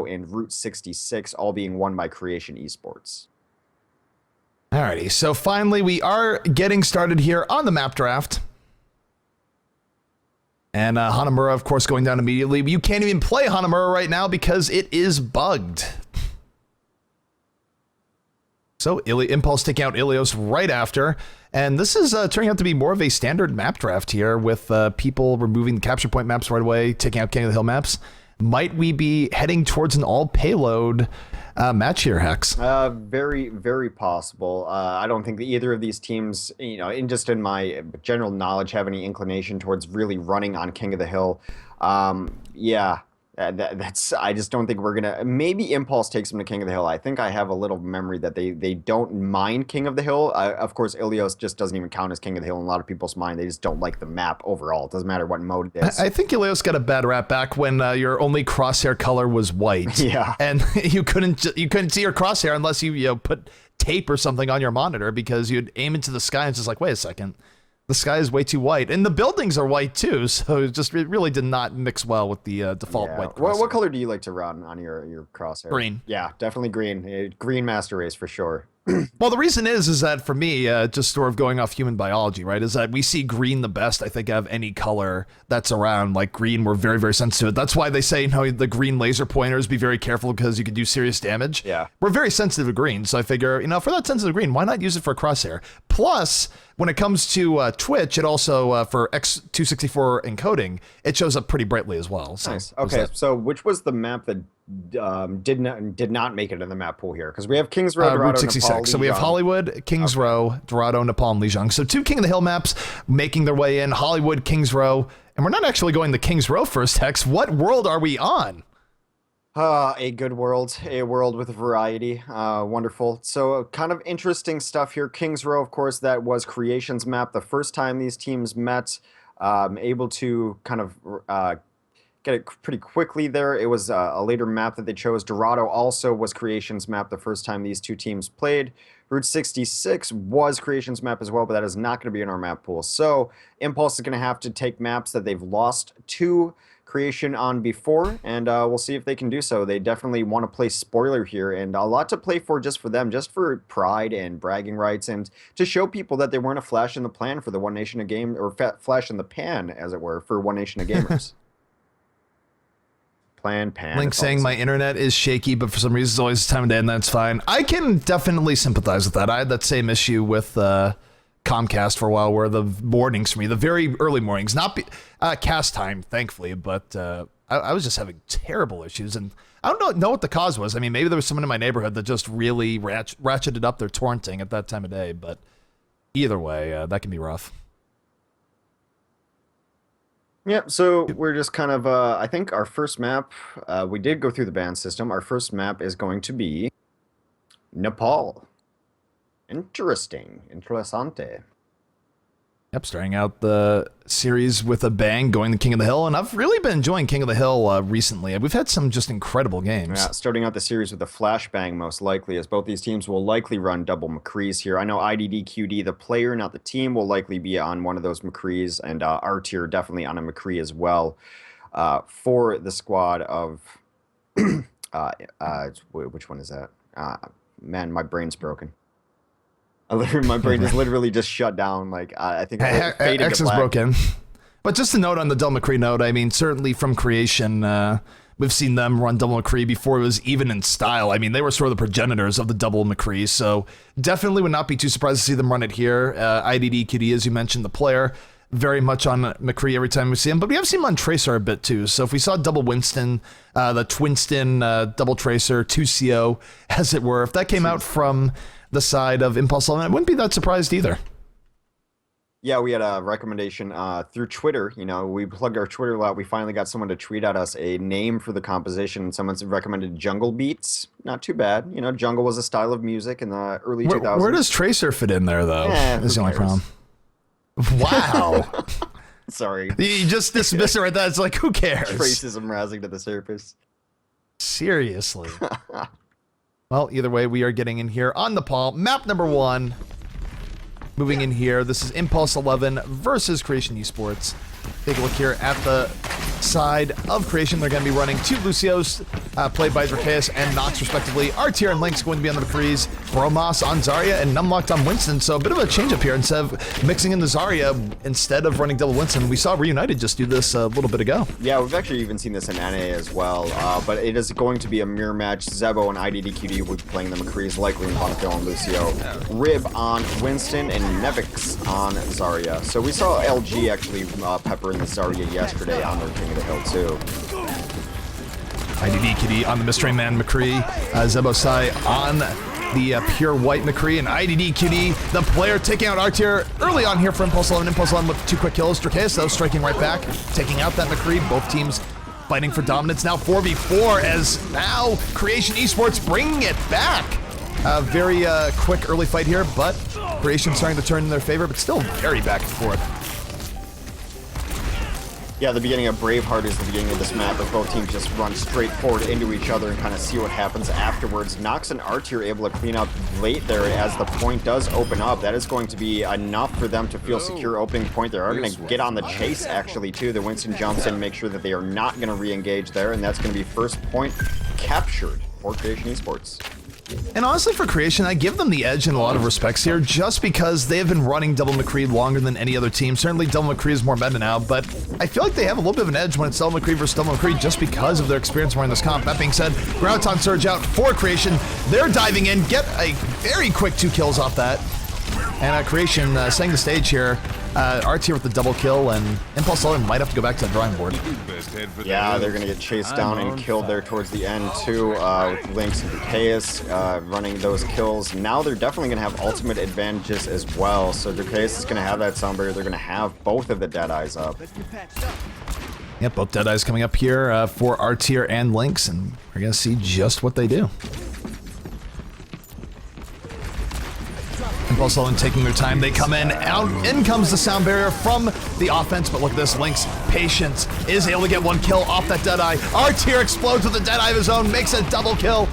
Dorado, and Route 66, all being won by Creation Esports. Alrighty, so finally we are getting started here on the map draft. And Hanamura, of course, going down immediately. You can't even play Hanamura right now because it is bugged. So Impulse taking out Ilios right after. And this is turning out to be more of a standard map draft here with people removing the capture point maps right away, taking out King of the Hill maps. Might we be heading towards an all payload match here, Hex? Very, very possible. I don't think that either of these teams, in my general knowledge, have any inclination towards really running on King of the Hill. Yeah. I just don't think we're gonna. Maybe Impulse takes them to King of the Hill. I think I have a little memory that they don't mind King of the Hill. Of course, Ilios just doesn't even count as King of the Hill in a lot of people's mind. They just don't like the map overall. It doesn't matter what mode it is. I think Ilios got a bad rap back when your only crosshair color was white. Yeah, and you couldn't see your crosshair unless you put tape or something on your monitor because you'd aim into the sky and it's just like, wait a second. The sky is way too white, and the buildings are white too, so it really did not mix well with the default white crosshair. What color do you like to run on your crosshair? Green. Yeah, definitely green. Green master race for sure. Well, the reason is that for me, just sort of going off human biology, right, is that we see green the best, I think, of any color that's around. Like green, we're very, very sensitive to it. That's why they say, the green laser pointers, be very careful because you could do serious damage. Yeah. We're very sensitive to green, so I figure, for that sensitive green, why not use it for a crosshair? Plus, when it comes to Twitch, it also, for X264 encoding, it shows up pretty brightly as well. So nice. Okay, so which was the map that did not make it in the map pool here? Because we have Kings Row, Dorado, Route 66. Nepal, So we have Hollywood, Kings Row, Dorado, Nepal, and Lijiang. So 2 King of the Hill maps making their way in. Hollywood, Kings Row. And we're not actually going to Kings Row first, Hex. What world are we on? A good world, a world with variety. Wonderful. So kind of interesting stuff here. Kings Row, of course, that was Creation's map. The first time these teams met, able to kind of get it pretty quickly there. It was a later map that they chose. Dorado also was Creation's map the first time these two teams played. Route 66 was Creation's map as well, but that is not going to be in our map pool. So Impulse is going to have to take maps that they've lost to Creation on before, and we'll see if they can do so. They definitely want to play spoiler here, and a lot to play for just for them, just for pride and bragging rights, and to show people that they weren't a flash in the plan for the One Nation of Game, or flash in the pan, as it were, for One Nation of Gamers. Pan. Link saying my internet is shaky, but for some reason it's always this time of day, and that's fine. I can definitely sympathize with that. I had that same issue with Comcast for a while, where the mornings for me, the very early mornings, not cast time, thankfully, but I was just having terrible issues, and I don't know what the cause was. I mean, maybe there was someone in my neighborhood that just really ratcheted up their torrenting at that time of day, but either way, that can be rough. Yep, so we're just kind of, I think our first map, we did go through the ban system. Our first map is going to be Nepal. Interesting. Interessante. Yep, starting out the series with a bang, going to King of the Hill, and I've really been enjoying King of the Hill recently. We've had some just incredible games. Yeah, starting out the series with a flashbang, most likely, as both these teams will likely run double McCrees here. I know IDDQD, the player, not the team, will likely be on one of those McCrees, and R tier definitely on a McCree as well for the squad of... which one is that? Man, my brain's broken. My brain is literally just shut down. Like I think X is broken. But just a note on the Double McCree note, I mean, certainly from Creation, we've seen them run Double McCree before it was even in style. I mean, they were sort of the progenitors of the Double McCree, so definitely would not be too surprised to see them run it here. IDDQD, as you mentioned, the player, very much on McCree every time we see him, but we have seen him on Tracer a bit too. So if we saw Double Winston, the Twinston, Double Tracer, 2CO, as it were, if that came out from the side of Impulse 11, I wouldn't be that surprised either. Yeah, we had a recommendation through Twitter. We plugged our Twitter a lot. We finally got someone to tweet at us a name for the composition. Someone's recommended Jungle Beats. Not too bad. Jungle was a style of music in the early 2000s. Where does Tracer fit in there, though? Is the only problem. Wow. Sorry. You just dismiss it right there. It's like, who cares? Racism rising to the surface. Seriously. Well, either way, we are getting in here on Nepal. Map number 1. Moving in here. This is Impulse 11 versus Creation Esports. Take a look here at the side of Creation. They're going to be running 2 Lucios, played by Drakeus and Nox, respectively. Artier and Link's going to be on the McCrees, Bromas on Zarya, and Numlocked on Winston. So a bit of a change up here. Instead of mixing in the Zarya, instead of running double Winston, we saw Reunited just do this a little bit ago. Yeah, we've actually even seen this in NA as well, but it is going to be a mirror match. Zebo and IDDQD will be playing the McCrees, likely in Bonnefield and Lucio. Rib on Winston and Nevix on Zarya. So we saw LG actually pepper in the Zarya yesterday on their King of the Hill too. IDDQD on the Mystery Man McCree, Zebosai on the pure white McCree, and IDDQD, the player taking out Artier early on here for Impulse 11. Impulse 11 with 2 quick kills. Drakeus, though, striking right back, taking out that McCree. Both teams fighting for dominance. Now 4v4 as now Creation Esports bringing it back. Very quick early fight here, but Creation starting to turn in their favor, but still very back and forth. Yeah, the beginning of Braveheart is the beginning of this map, as both teams just run straight forward into each other and kind of see what happens afterwards. Nox and Artier able to clean up late there as the point does open up. That is going to be enough for them to feel secure opening point. They are going to get on the chase, actually, too. The Winston jumps in, make sure that they are not going to re-engage there, and that's going to be first point captured for Creation Esports. And honestly, for Creation, I give them the edge in a lot of respects here, just because they have been running Double McCree longer than any other team. Certainly, Double McCree is more meta now, but I feel like they have a little bit of an edge when it's Double McCree versus Double McCree, just because of their experience running this comp. That being said, Graviton Surge out for Creation. They're diving in, get a very quick 2 kills off that. And Creation setting the stage here. Artier with the double kill, and Impulse 11 might have to go back to the drawing board. Yeah, they're going to get chased down and killed there towards the end, too, with Lynx and Drakeus running those kills. Now they're definitely going to have ultimate advantages as well, so Drakeus is going to have that sound barrier. They're going to have both of the Deadeyes up. Yep, both Deadeyes coming up here for Artier and Lynx, and we're going to see just what they do. Impulse 11 taking their time, they come in, out in comes the sound barrier from the offense, but look at this, Lynx, patient, is able to get 1 kill off that Deadeye. Artier explodes with a Deadeye of his own, makes a double kill.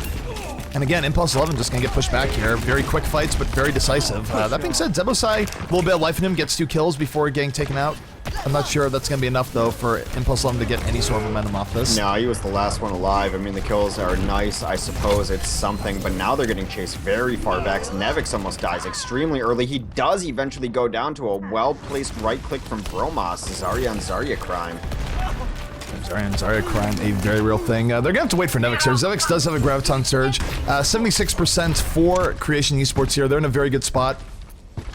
And again, Impulse 11 just gonna get pushed back here. Very quick fights, but very decisive. That being said, Zebosai, a little bit of life in him, gets 2 kills before getting taken out. I'm not sure that's gonna be enough, though, for Impulse 11 to get any sort of momentum off this. No, he was the last one alive. I mean, the kills are nice, I suppose it's something, but now they're getting chased very far back. Nevix almost dies extremely early. He does eventually go down to a well-placed right-click from Bromas. Zarya and Zarya crime. Zarya and Zarya crime, a very real thing. They're gonna have to wait for Nevix here. Nevix does have a Graviton Surge. 76% for Creation Esports here. They're in a very good spot.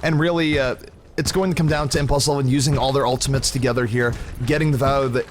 And really, it's going to come down to Impulse 11 using all their ultimates together here, getting the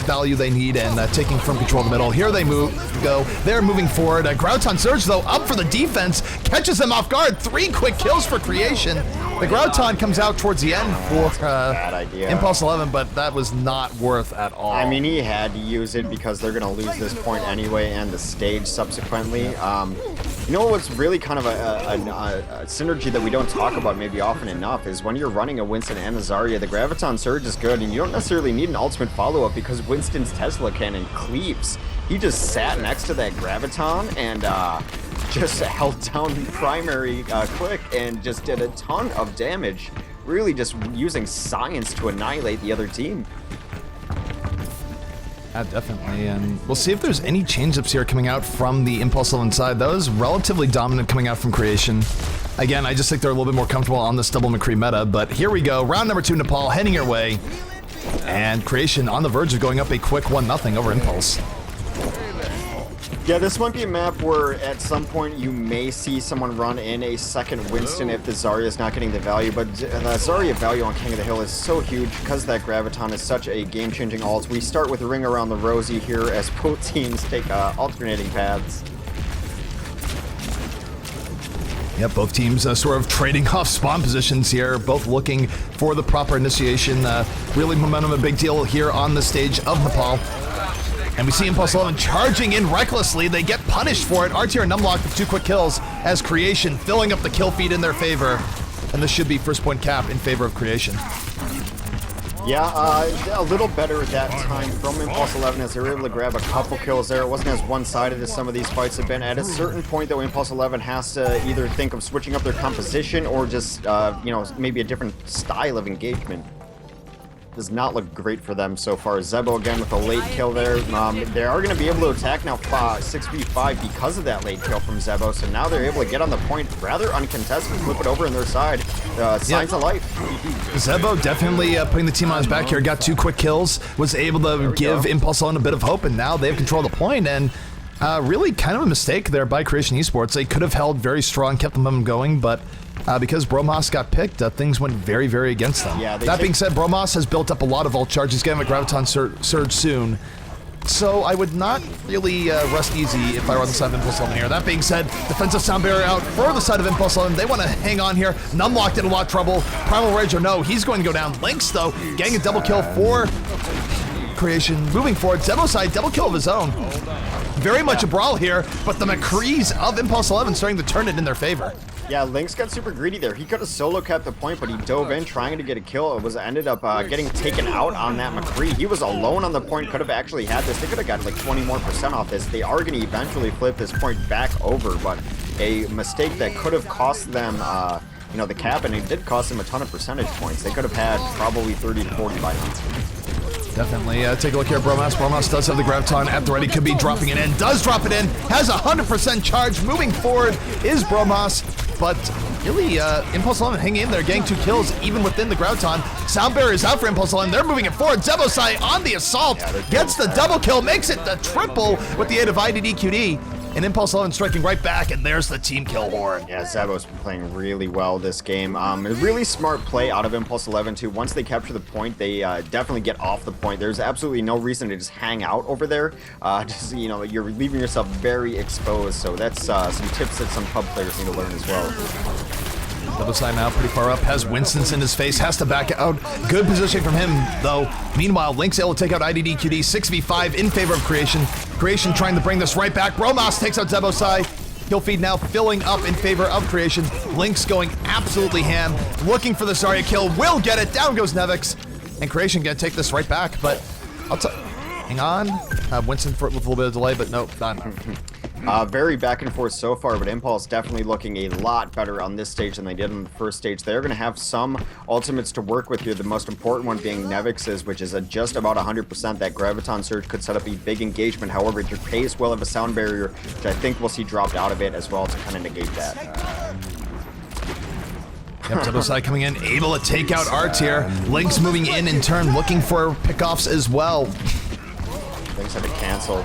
value they need, and taking from control of the middle. Here they go. They're moving forward. Graviton Surge, though, up for the defense, catches them off guard. 3 quick kills for Creation. The Graviton comes out towards the end for bad idea. Impulse 11, but that was not worth at all. I mean, he had to use it because they're going to lose this point anyway and the stage subsequently. You know what's really kind of a synergy that we don't talk about maybe often enough is when you're running a Winston and a Zarya, the Graviton Surge is good, and you don't necessarily need an ultimate follow-up because Winston's Tesla Cannon cleaves. He just sat next to that Graviton and just held down the primary click and just did a ton of damage. Really just using science to annihilate the other team. Yeah, definitely, and we'll see if there's any change-ups here coming out from the Impulse 11 side. That was relatively dominant coming out from Creation. Again, I just think they're a little bit more comfortable on this double McCree meta, but here we go. Round number 2, Nepal heading your way. And Creation on the verge of going up a quick 1-0 over Impulse. Yeah, this might be a map where at some point you may see someone run in a second Winston if the Zarya is not getting the value, but the Zarya value on King of the Hill is so huge because that Graviton is such a game-changing ult. We start with Ring Around the Rosie here as both teams take alternating paths. Yep, both teams sort of trading off spawn positions here, both looking for the proper initiation. Really momentum a big deal here on the stage of Nepal. And we see Impulse 11 charging in recklessly. They get punished for it. Artier and Numlock with 2 quick kills as Creation filling up the kill feed in their favor. And this should be first point cap in favor of Creation. Yeah, a little better that time from Impulse 11 as they were able to grab a couple kills there. It wasn't as one-sided as some of these fights have been. At a certain point, though, Impulse 11 has to either think of switching up their composition or just, you know, maybe a different style of engagement. does not look great for them so far. Zebo again with a late kill there. They are going to be able to attack now 6v5 because of that late kill from Zebo. So now they're able to get on the point rather uncontested, flip it over on their side. Signs of life. Zebo definitely putting the team on his back here. Got 2 quick kills. Was able to give Impulse on a bit of hope, and now they have control of the point. And really kind of a mistake there by Creation Esports. They could have held very strong, kept the momentum going, but because Bromos got picked, things went very, very against them. Yeah, that being said, Bromos has built up a lot of ult charges, getting a Graviton Surge soon. So I would not really rest easy if I were on the side of Impulse 11 here. That being said, defensive sound barrier out for the side of Impulse 11. They want to hang on here. Numlocked in a lot of trouble. Primal Rage or no, he's going to go down. Lynx, though, getting a double kill for Creation. Moving forward, Zebo's side, double kill of his own. Very much a brawl here, but the McCrees of Impulse 11 starting to turn it in their favor. Yeah, Lynx got super greedy there. He could have solo kept the point, but he dove in trying to get a kill. It was ended up getting taken out on that McCree. He was alone on the point, could have actually had this. They could have got like 20% more off this. They are going to eventually flip this point back over, but a mistake that could have cost them you know, the cap, and it did cost them a ton of percentage points. They could have had probably 30 to 40 by now. Definitely. Take a look here at Bromos. Bromos does have the Graviton at the ready. Could be dropping it in. Does drop it in. Has 100% charge. Moving forward is Bromos. But really, Impulse 11 hanging in there, getting 2 kills even within the Graviton. Sound barrier is out for Impulse 11. They're moving it forward. Zebosai on the assault. Gets the double kill. Makes it the triple with the aid of IDDQD. And Impulse 11 striking right back, and there's the team kill horn. Yeah, Zebo's been playing really well this game. A really smart play out of Impulse 11 too. Once they capture the point, they definitely get off the point. There's absolutely no reason to just hang out over there. Just, you know, you're leaving yourself very exposed. So that's some tips that some pub players need to learn as well. Double side now, pretty far up, has Winston's in his face, has to back out. Good positioning from him, though. Meanwhile, Lynx able to take out IDDQD, 6v5 in favor of Creation. Creation trying to bring this right back. Bromos takes out Zebosai. Kill feed now filling up in favor of Creation. Lynx going absolutely ham, looking for the Zarya kill, will get it. Down goes Nevix. And Creation gonna take this right back, but hang on. Winston with a little bit of delay, but nope, not enough. Very back and forth so far, but Impulse definitely looking a lot better on this stage than they did on the first stage. They're going to have some ultimates to work with here, the most important one being Nevix's, which is at just about 100%. That Graviton Surge could set up a big engagement. However, your pace will have a sound barrier, which I think we'll see dropped out of it as well to kind of negate that. Yep, Zebosai coming in, able to take out Art here. Lynx moving in turn, looking for pickoffs as well. Lynx had to cancel.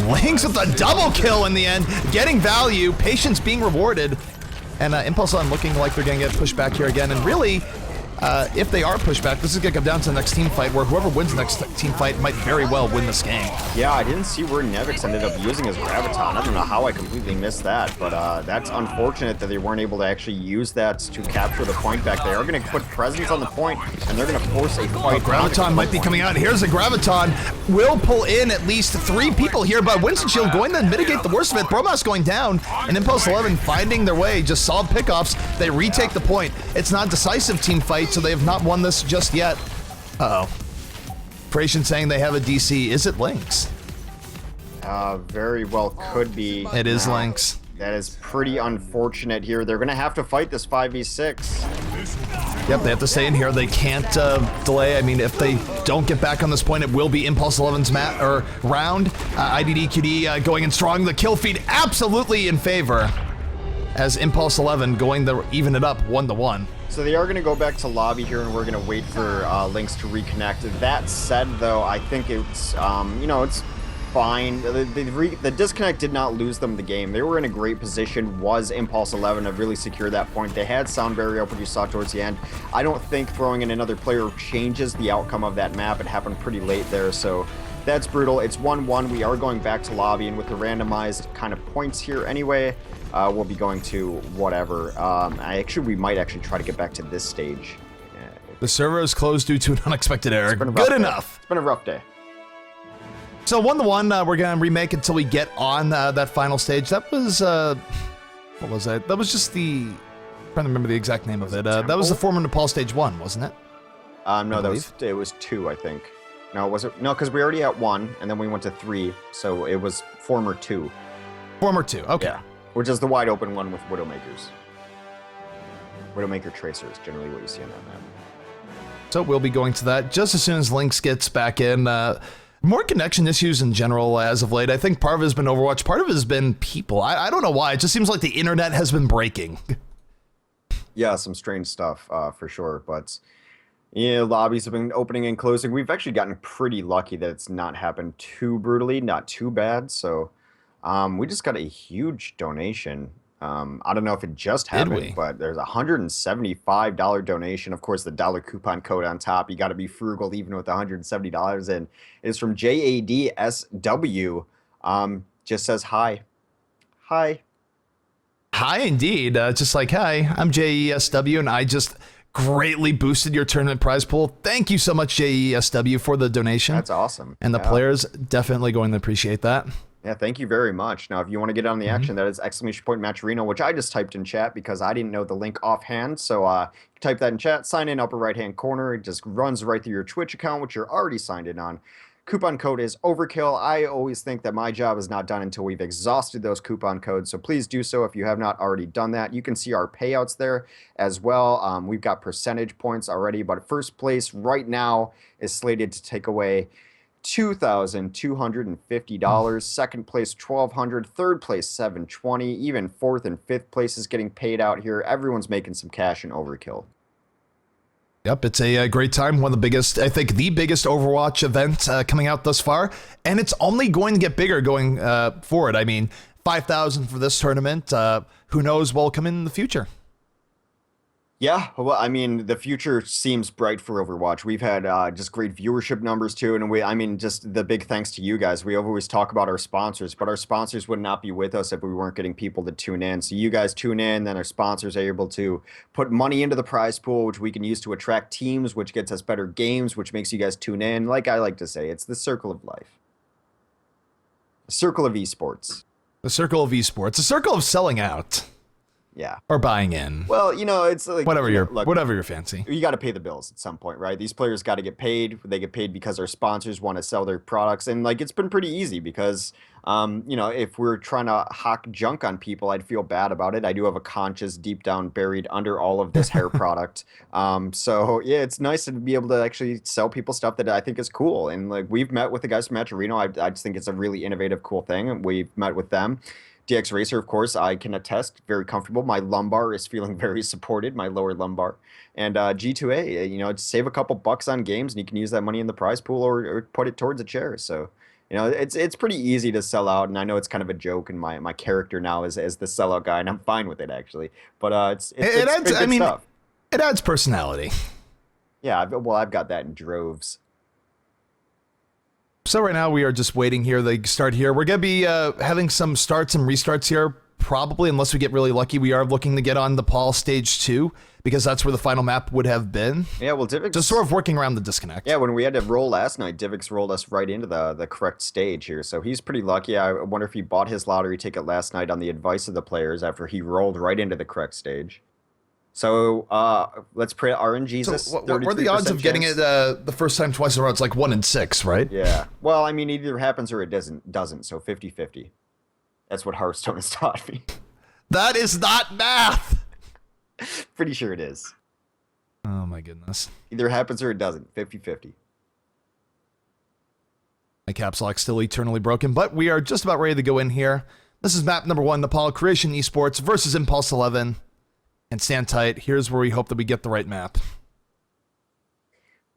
Lynx with a double kill in the end, getting value, patience being rewarded, and Impulse on looking like they're going to get pushed back here again. And really, if they are pushed back, this is going to come down to the next team fight, where whoever wins the next team fight might very well win this game. Yeah, I didn't see where Nevix ended up using his Graviton. I don't know how I completely missed that, but that's unfortunate that they weren't able to actually use that to capture the point back. They are going to put presence on the point, and they're going to force a fight. Graviton might be coming out. Here's a Graviton. Will pull in at least 3 people here, but Winston Shield going to mitigate the worst of it. Bromos going down, and Impulse 11 finding their way, just solid pickoffs. They retake the point. It's not a decisive team fight, so they have not won this just yet. Uh-oh. Creation saying they have a DC. Is it Lynx? Very well could be. It is Lynx. That is pretty unfortunate here. They're going to have to fight this 5v6. Yep, they have to stay in here. They can't delay. I mean, if they don't get back on this point, it will be Impulse 11's round. IDDQD going in strong. The kill feed absolutely in favor, as Impulse 11 going to even it up 1-1. So they are going to go back to lobby here, and we're going to wait for Lynx to reconnect. That said, though, I think it's, you know, it's fine. The disconnect did not lose them the game. They were in a great position, was Impulse 11 to really secure that point. They had sound barrier up, what you saw towards the end. I don't think throwing in another player changes the outcome of that map. It happened pretty late there, so that's brutal. It's 1-1. We are going back to lobby, and with the randomized kind of points here anyway, we'll be going to whatever. We might actually try to get back to this stage. The server is closed due to an unexpected error. Good enough. It's been a rough day. So 1-1, we're gonna remake until we get on that final stage. That was what was that? That was just the. I'm trying to remember the exact name of it. That was the former Nepal stage 1, wasn't it? No, it was 2, I think. No, was it? No, because we already at 1, and then we went to 3, so it was former 2. Former 2, okay. Yeah, which is the wide open one with Widowmakers. Widowmaker Tracer is generally what you see on that map. So we'll be going to that just as soon as Lynx gets back in. More connection issues in general as of late. I think part of it has been Overwatch, part of it has been people. I don't know why. It just seems like the internet has been breaking. Yeah, some strange stuff for sure. But yeah, lobbies have been opening and closing. We've actually gotten pretty lucky that it's not happened too brutally, not too bad. So we just got a huge donation. I don't know if it just Did happened, we? but there's a $175 donation. Of course, the dollar coupon code on top. You got to be frugal even with $170. And it's from JADSW. Just says hi. Hi. Hi, indeed. Just like, hi, I'm JESW, and I just greatly boosted your tournament prize pool. Thank you so much, JESW, for the donation. That's awesome. And the Yeah. players definitely going to appreciate that. Yeah, thank you very much. Now, if you want to get on the action, that is !Matcherino, which I just typed in chat because I didn't know the link offhand. So type that in chat, sign in upper right-hand corner. It just runs right through your Twitch account, which you're already signed in on. Coupon code is Overkill. I always think that my job is not done until we've exhausted those coupon codes, so please do so if you have not already done that. You can see our payouts there as well. We've got percentage points already, but first place right now is slated to take away $2,250. Second place, $1,200. Third place, $720. Even fourth and fifth place is getting paid out here. Everyone's making some cash in Overkill. Yep, it's a great time. One of the biggest, I think, the biggest Overwatch event coming out thus far, and it's only going to get bigger going forward. I mean, 5,000 for this tournament. Who knows what will come in the future? Yeah, well, I mean, the future seems bright for Overwatch. We've had just great viewership numbers too, and I mean, just the big thanks to you guys. We always talk about our sponsors, but our sponsors would not be with us if we weren't getting people to tune in. So you guys tune in, then our sponsors are able to put money into the prize pool, which we can use to attract teams, which gets us better games, which makes you guys tune in. Like I like to say, it's the circle of life, the circle of esports. The circle of esports, the circle of selling out. Yeah. Or buying in. Well, you know, it's like Whatever look, your fancy. you got to pay the bills at some point, right? These players got to get paid. They get paid because our sponsors want to sell their products, and like it's been pretty easy because, you know, if we're trying to hawk junk on people, I'd feel bad about it. I do have a conscience deep down buried under all of this hair product. So yeah, it's nice to be able to actually sell people stuff that I think is cool. And like we've met with the guys from Matcherino. I just think it's a really innovative, cool thing, and we've met with them. DX Racer, of course, I can attest, very comfortable. My lumbar is feeling very supported, my lower lumbar. And G2A, you know, save a couple bucks on games, and you can use that money in the prize pool or put it towards a chair. So, you know, it's pretty easy to sell out, and I know it's kind of a joke, and my character now is as the sellout guy, and I'm fine with it, actually. But It adds, good I mean, stuff. it adds personality. Yeah, well, I've got that in droves. So right now we are just waiting here. They start here. We're going to be having some starts and restarts here, probably, unless we get really lucky. We are looking to get on the Paul stage 2, because that's where the final map would have been. Yeah, well, Divix... Just sort of working around the disconnect. Yeah, when we had to roll last night, Divix rolled us right into the correct stage here, so he's pretty lucky. I wonder if he bought his lottery ticket last night on the advice of the players after he rolled right into the correct stage. So let's pray RNG's. So what are the odds of getting it the first time twice in a row? It's like 1 in 6, right? Yeah. Well, I mean, either happens or it doesn't. So 50-50. That's what Hearthstone has taught me. That is not math. Pretty sure it is. Oh my goodness. Either happens or it doesn't. 50-50. My caps lock still eternally broken, but we are just about ready to go in here. This is map number 1, Nepal Creation Esports versus Impulse 11. And stand tight. Here's where we hope that we get the right map.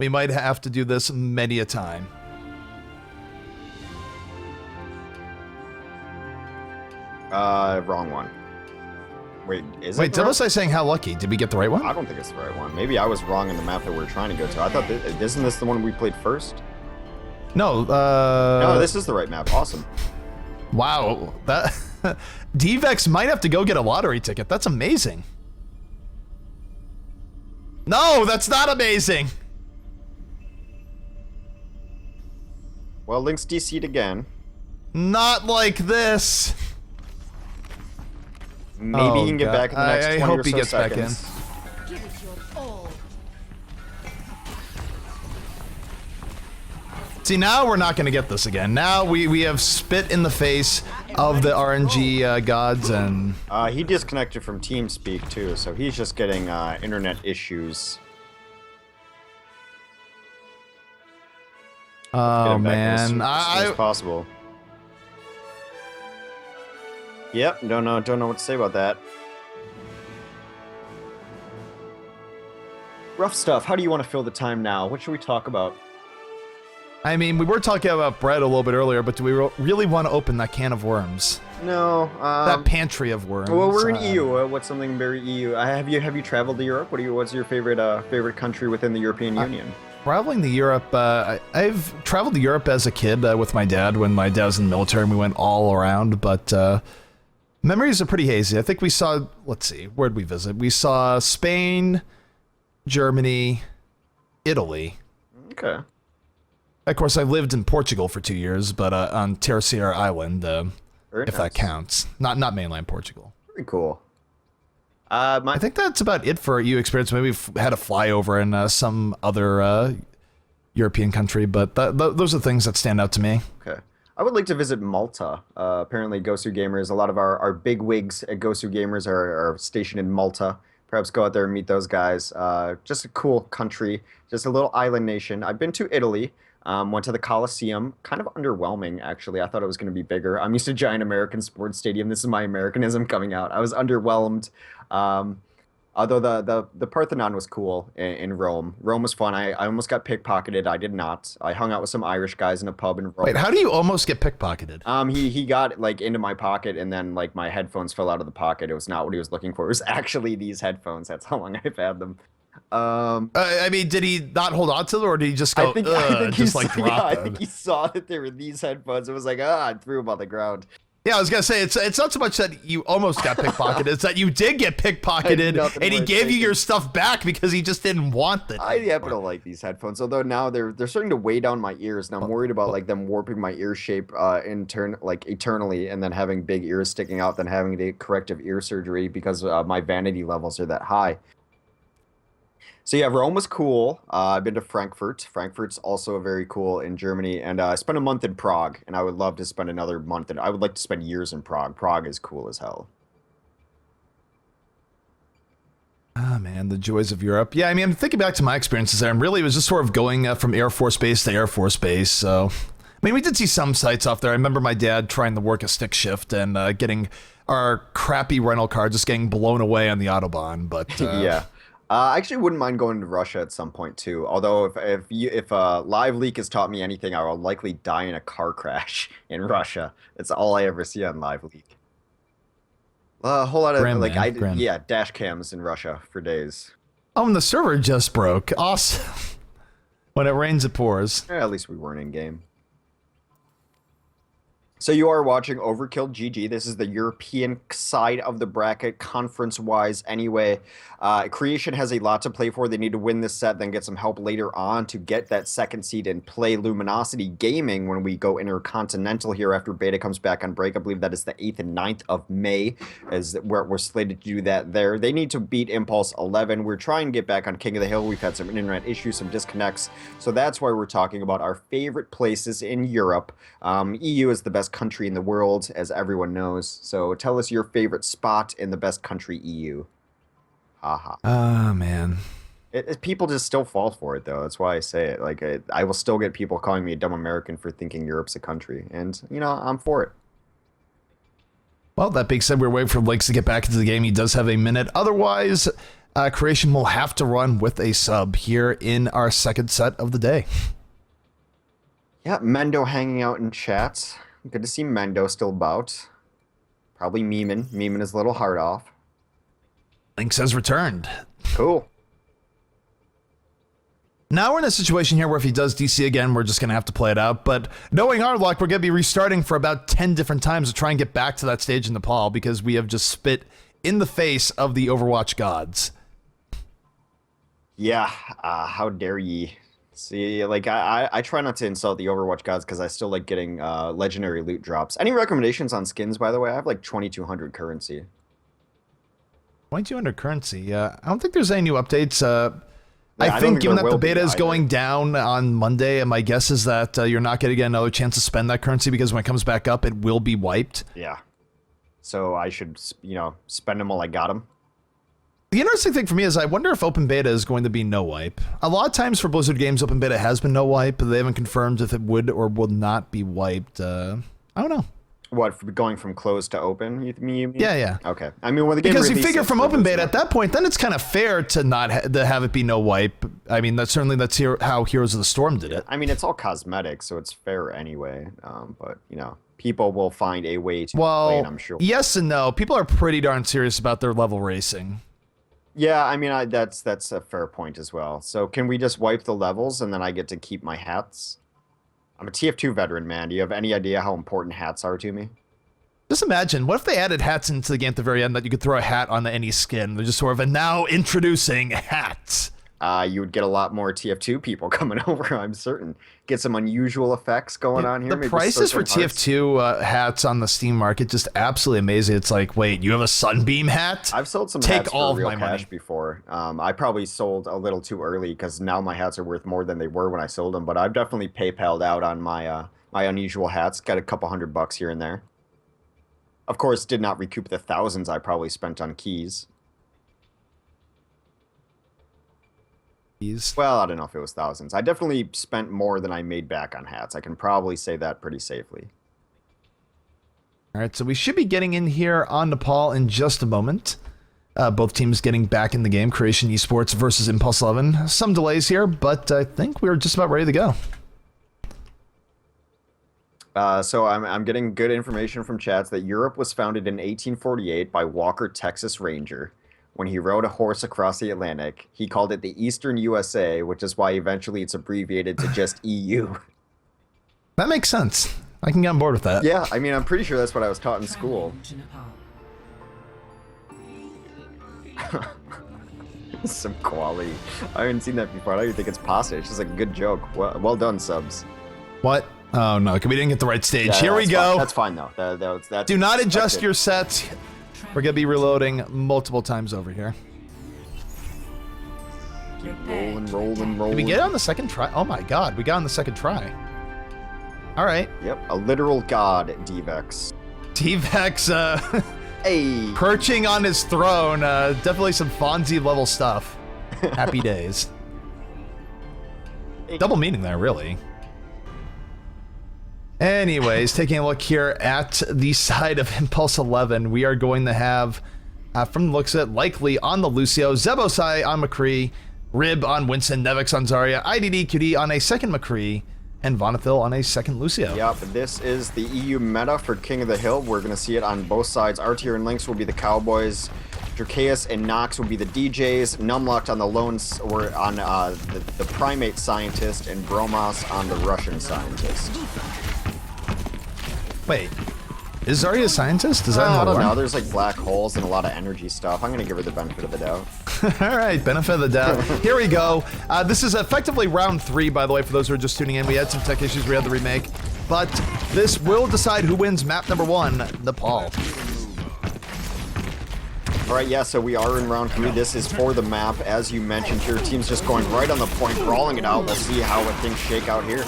We might have to do this many a time. Wrong one. Wait, is it? Wait, did I saying how lucky? Did we get the right one? I don't think it's the right one. Maybe I was wrong in the map that we're trying to go to. I thought, isn't this the one we played first? No, No, this is the right map. Awesome. Wow, that... Dvex might have to go get a lottery ticket. That's amazing. No, that's not amazing. Well, Link's DC'd again. Not like this. Maybe he can get back in the next 20 hope or he so gets seconds. back in. Give it your all. See, now we're not going to get this again. Now we have spit in the face of the RNG gods, and... He disconnected from TeamSpeak, too, so he's just getting internet issues. Let's get Oh him back in man, as soon as possible. Yep, don't know what to say about that. Rough stuff. How do you want to fill the time now? What should we talk about? I mean, we were talking about bread a little bit earlier, but do we really want to open that can of worms? No. That pantry of worms. Well, we're in EU. What's something very EU? Have you traveled to Europe? What's your favorite country within the European Union? Traveling to Europe, I've traveled to Europe as a kid with my dad when my dad was in the military and we went all around, but memories are pretty hazy. I think we saw, let's see, where'd we visit? We saw Spain, Germany, Italy. Okay. Of course, I lived in Portugal for 2 years, but on Terceira Island, if that counts. Not mainland Portugal. Very cool. I think that's about it for EU experience. Maybe we've had a flyover in some other European country, but those are things that stand out to me. Okay. I would like to visit Malta. Apparently, GosuGamers, a lot of our big wigs at GosuGamers are stationed in Malta. Perhaps go out there and meet those guys. Just a cool country, just a little island nation. I've been to Italy. Went to the Coliseum. Kind of underwhelming, actually. I thought it was going to be bigger. I'm used to giant American sports stadium. This is my Americanism coming out. I was underwhelmed. Although the Parthenon was cool in Rome. Rome was fun. I almost got pickpocketed. I did not. I hung out with some Irish guys in a pub in Rome. Wait, how do you almost get pickpocketed? He got like into my pocket and then like my headphones fell out of the pocket. It was not what he was looking for. It was actually these headphones. That's how long I've had them. I mean, did he not hold on to them, or did he just go, I think just like drop I them? think he saw that there were these headphones. It was like, I threw them on the ground. Yeah, I was gonna say it's not so much that you almost got pickpocketed; it's that you did get pickpocketed, and he gave you your stuff back because he just didn't want it. I happen to like these headphones, although now they're starting to weigh down my ears, and I'm worried about like them warping my ear shape eternally, and then having big ears sticking out, then having to get corrective ear surgery because my vanity levels are that high. So yeah, Rome was cool. I've been to Frankfurt. Frankfurt's also very cool in Germany, and I spent a month in Prague, and I would love to spend another month. I would like to spend years in Prague. Prague is cool as hell. Ah, man, the joys of Europe. Yeah, I mean, I'm thinking back to my experiences there, and really it was just sort of going from Air Force Base to Air Force Base. So, I mean, we did see some sights off there. I remember my dad trying to work a stick shift and getting our crappy rental car just getting blown away on the Autobahn. But yeah. I actually wouldn't mind going to Russia at some point too. Although if Live Leak has taught me anything, I will likely die in a car crash in Russia. That's all I ever see on Live Leak. A whole lot of Grim, man, yeah, dash cams in Russia for days. oh, and the server just broke. Awesome. When it rains, it pours. At least we weren't in game. So you are watching Overkill GG. This is the European side of the bracket, conference-wise anyway. Creation has a lot to play for. They need to win this set, then get some help later on to get that second seed and play Luminosity Gaming when we go intercontinental here after Beta comes back on break. I believe that is the 8th and 9th of May, as we're slated to do that there. They need to beat Impulse 11. We're trying to get back on King of the Hill. We've had some internet issues, some disconnects. So that's why we're talking about our favorite places in Europe. EU is the best country in the world, as everyone knows. So tell us your favorite spot in the best country EU. Haha. Ah, man. People just still fall for it, though. That's why I say it. Like, I will still get people calling me a dumb American for thinking Europe's a country. And, you know, I'm for it. Well, that being said, we're waiting for Lakes to get back into the game. He does have a minute. Otherwise, Creation will have to run with a sub here in our second set of the day. Yeah, Mendo hanging out in chat. Good to see Mendo still about. Probably memeing his little heart off. Lynx has returned. Cool. Now we're in a situation here where if he does DC again, we're just going to have to play it out. But knowing our luck, we're going to be restarting for about 10 different times to try and get back to that stage in Nepal because we have just spit in the face of the Overwatch gods. Yeah, how dare ye. See, like, I try not to insult the Overwatch gods because I still like getting legendary loot drops. Any recommendations on skins, by the way? I have like 2,200 currency. 2,200 currency. I don't think there's any new updates. Yeah, I think given there that the will be beta is either. going down on Monday, and my guess is that you're not going to get another chance to spend that currency because when it comes back up, it will be wiped. Yeah. So I should, you know, spend them while I got them. The interesting thing for me is I wonder if open beta is going to be no wipe. A lot of times for Blizzard games, open beta has been no wipe, but they haven't confirmed if it would or would not be wiped. I don't know. What, going from closed to open, you mean? Yeah. Okay. I mean, when the game because you releases, figure from open beta at that point, then it's kind of fair to not to have it be no wipe. I mean, that's how Heroes of the Storm did it. I mean, it's all cosmetic, so it's fair anyway. But, you know, people will find a way to play it, I'm sure. Yes and no. People are pretty darn serious about their level racing. Yeah, I mean, that's a fair point as well. So can we just wipe the levels and then I get to keep my hats? I'm a TF2 veteran, man. Do you have any idea how important hats are to me? Just imagine, what if they added hats into the game at the very end that you could throw a hat on any skin? They're just sort of a now introducing hats. You would get a lot more TF2 people coming over, I'm certain. Get some unusual effects going on here. The prices for TF2 hats on the Steam market just absolutely amazing. It's like, wait, you have a Sunbeam hat? I've sold some Take hats all for real of my cash money. before. I probably sold a little too early because now my hats are worth more than they were when I sold them. But I've definitely PayPal'd out on my my unusual hats. Got a couple $100 here and there. Of course, did not recoup the thousands I probably spent on keys. Well, I don't know if it was thousands. I definitely spent more than I made back on hats. I can probably say that pretty safely. All right, so we should be getting in here on Nepal in just a moment. Both teams getting back in the game. Creation Esports versus Impulse 11. Some delays here, but I think we're just about ready to go. So I'm getting good information from chats that Europe was founded in 1848 by Walker Texas Ranger. When he rode a horse across the Atlantic, he called it the Eastern USA, which is why eventually it's abbreviated to just EU. That makes sense. I can get on board with that. Yeah, I mean, I'm pretty sure that's what I was taught in school. Some quality. I haven't seen that before. I don't even think it's pasta. It's just a good joke. Well done, subs. What? Oh, no. We didn't get the right stage. Yeah, Here we go. Fine. That's fine, though. That's Do not adjust expected. your sets. We're going to be reloading multiple times over here. Keep rolling. Did we get it on the second try? Oh my god, we got on the second try. All right. Yep, a literal god, Dvex. T-Vex, Hey! perching on his throne. Definitely some Fonzie level stuff. Happy days. Double meaning there, really. Anyways, taking a look here at the side of Impulse 11, we are going to have, from the looks of it, likely on the Lucio, Zebosai on McCree, Rib on Winston, Nevix on Zarya, IDDQD on a second McCree, and Vonathil on a second Lucio. Yep, this is the EU meta for King of the Hill. We're going to see it on both sides. Artier and Lynx will be the Cowboys. Dracaeus and Nox will be the DJs. Numlocked on the Lones, or on the Primate Scientist, and Bromos on the Russian Scientist. Wait, is Zarya a scientist? Is that I don't lore? know. There's like black holes and a lot of energy stuff. I'm going to give her the benefit of the doubt. All right, benefit of the doubt. Here we go. This is effectively round 3, by the way, for those who are just tuning in. We had some tech issues we had to remake, but this will decide who wins map number 1, Nepal. All right, yeah, so we are in round 3. This is for the map. As you mentioned here, team's just going right on the point, brawling it out. We'll see how things shake out here.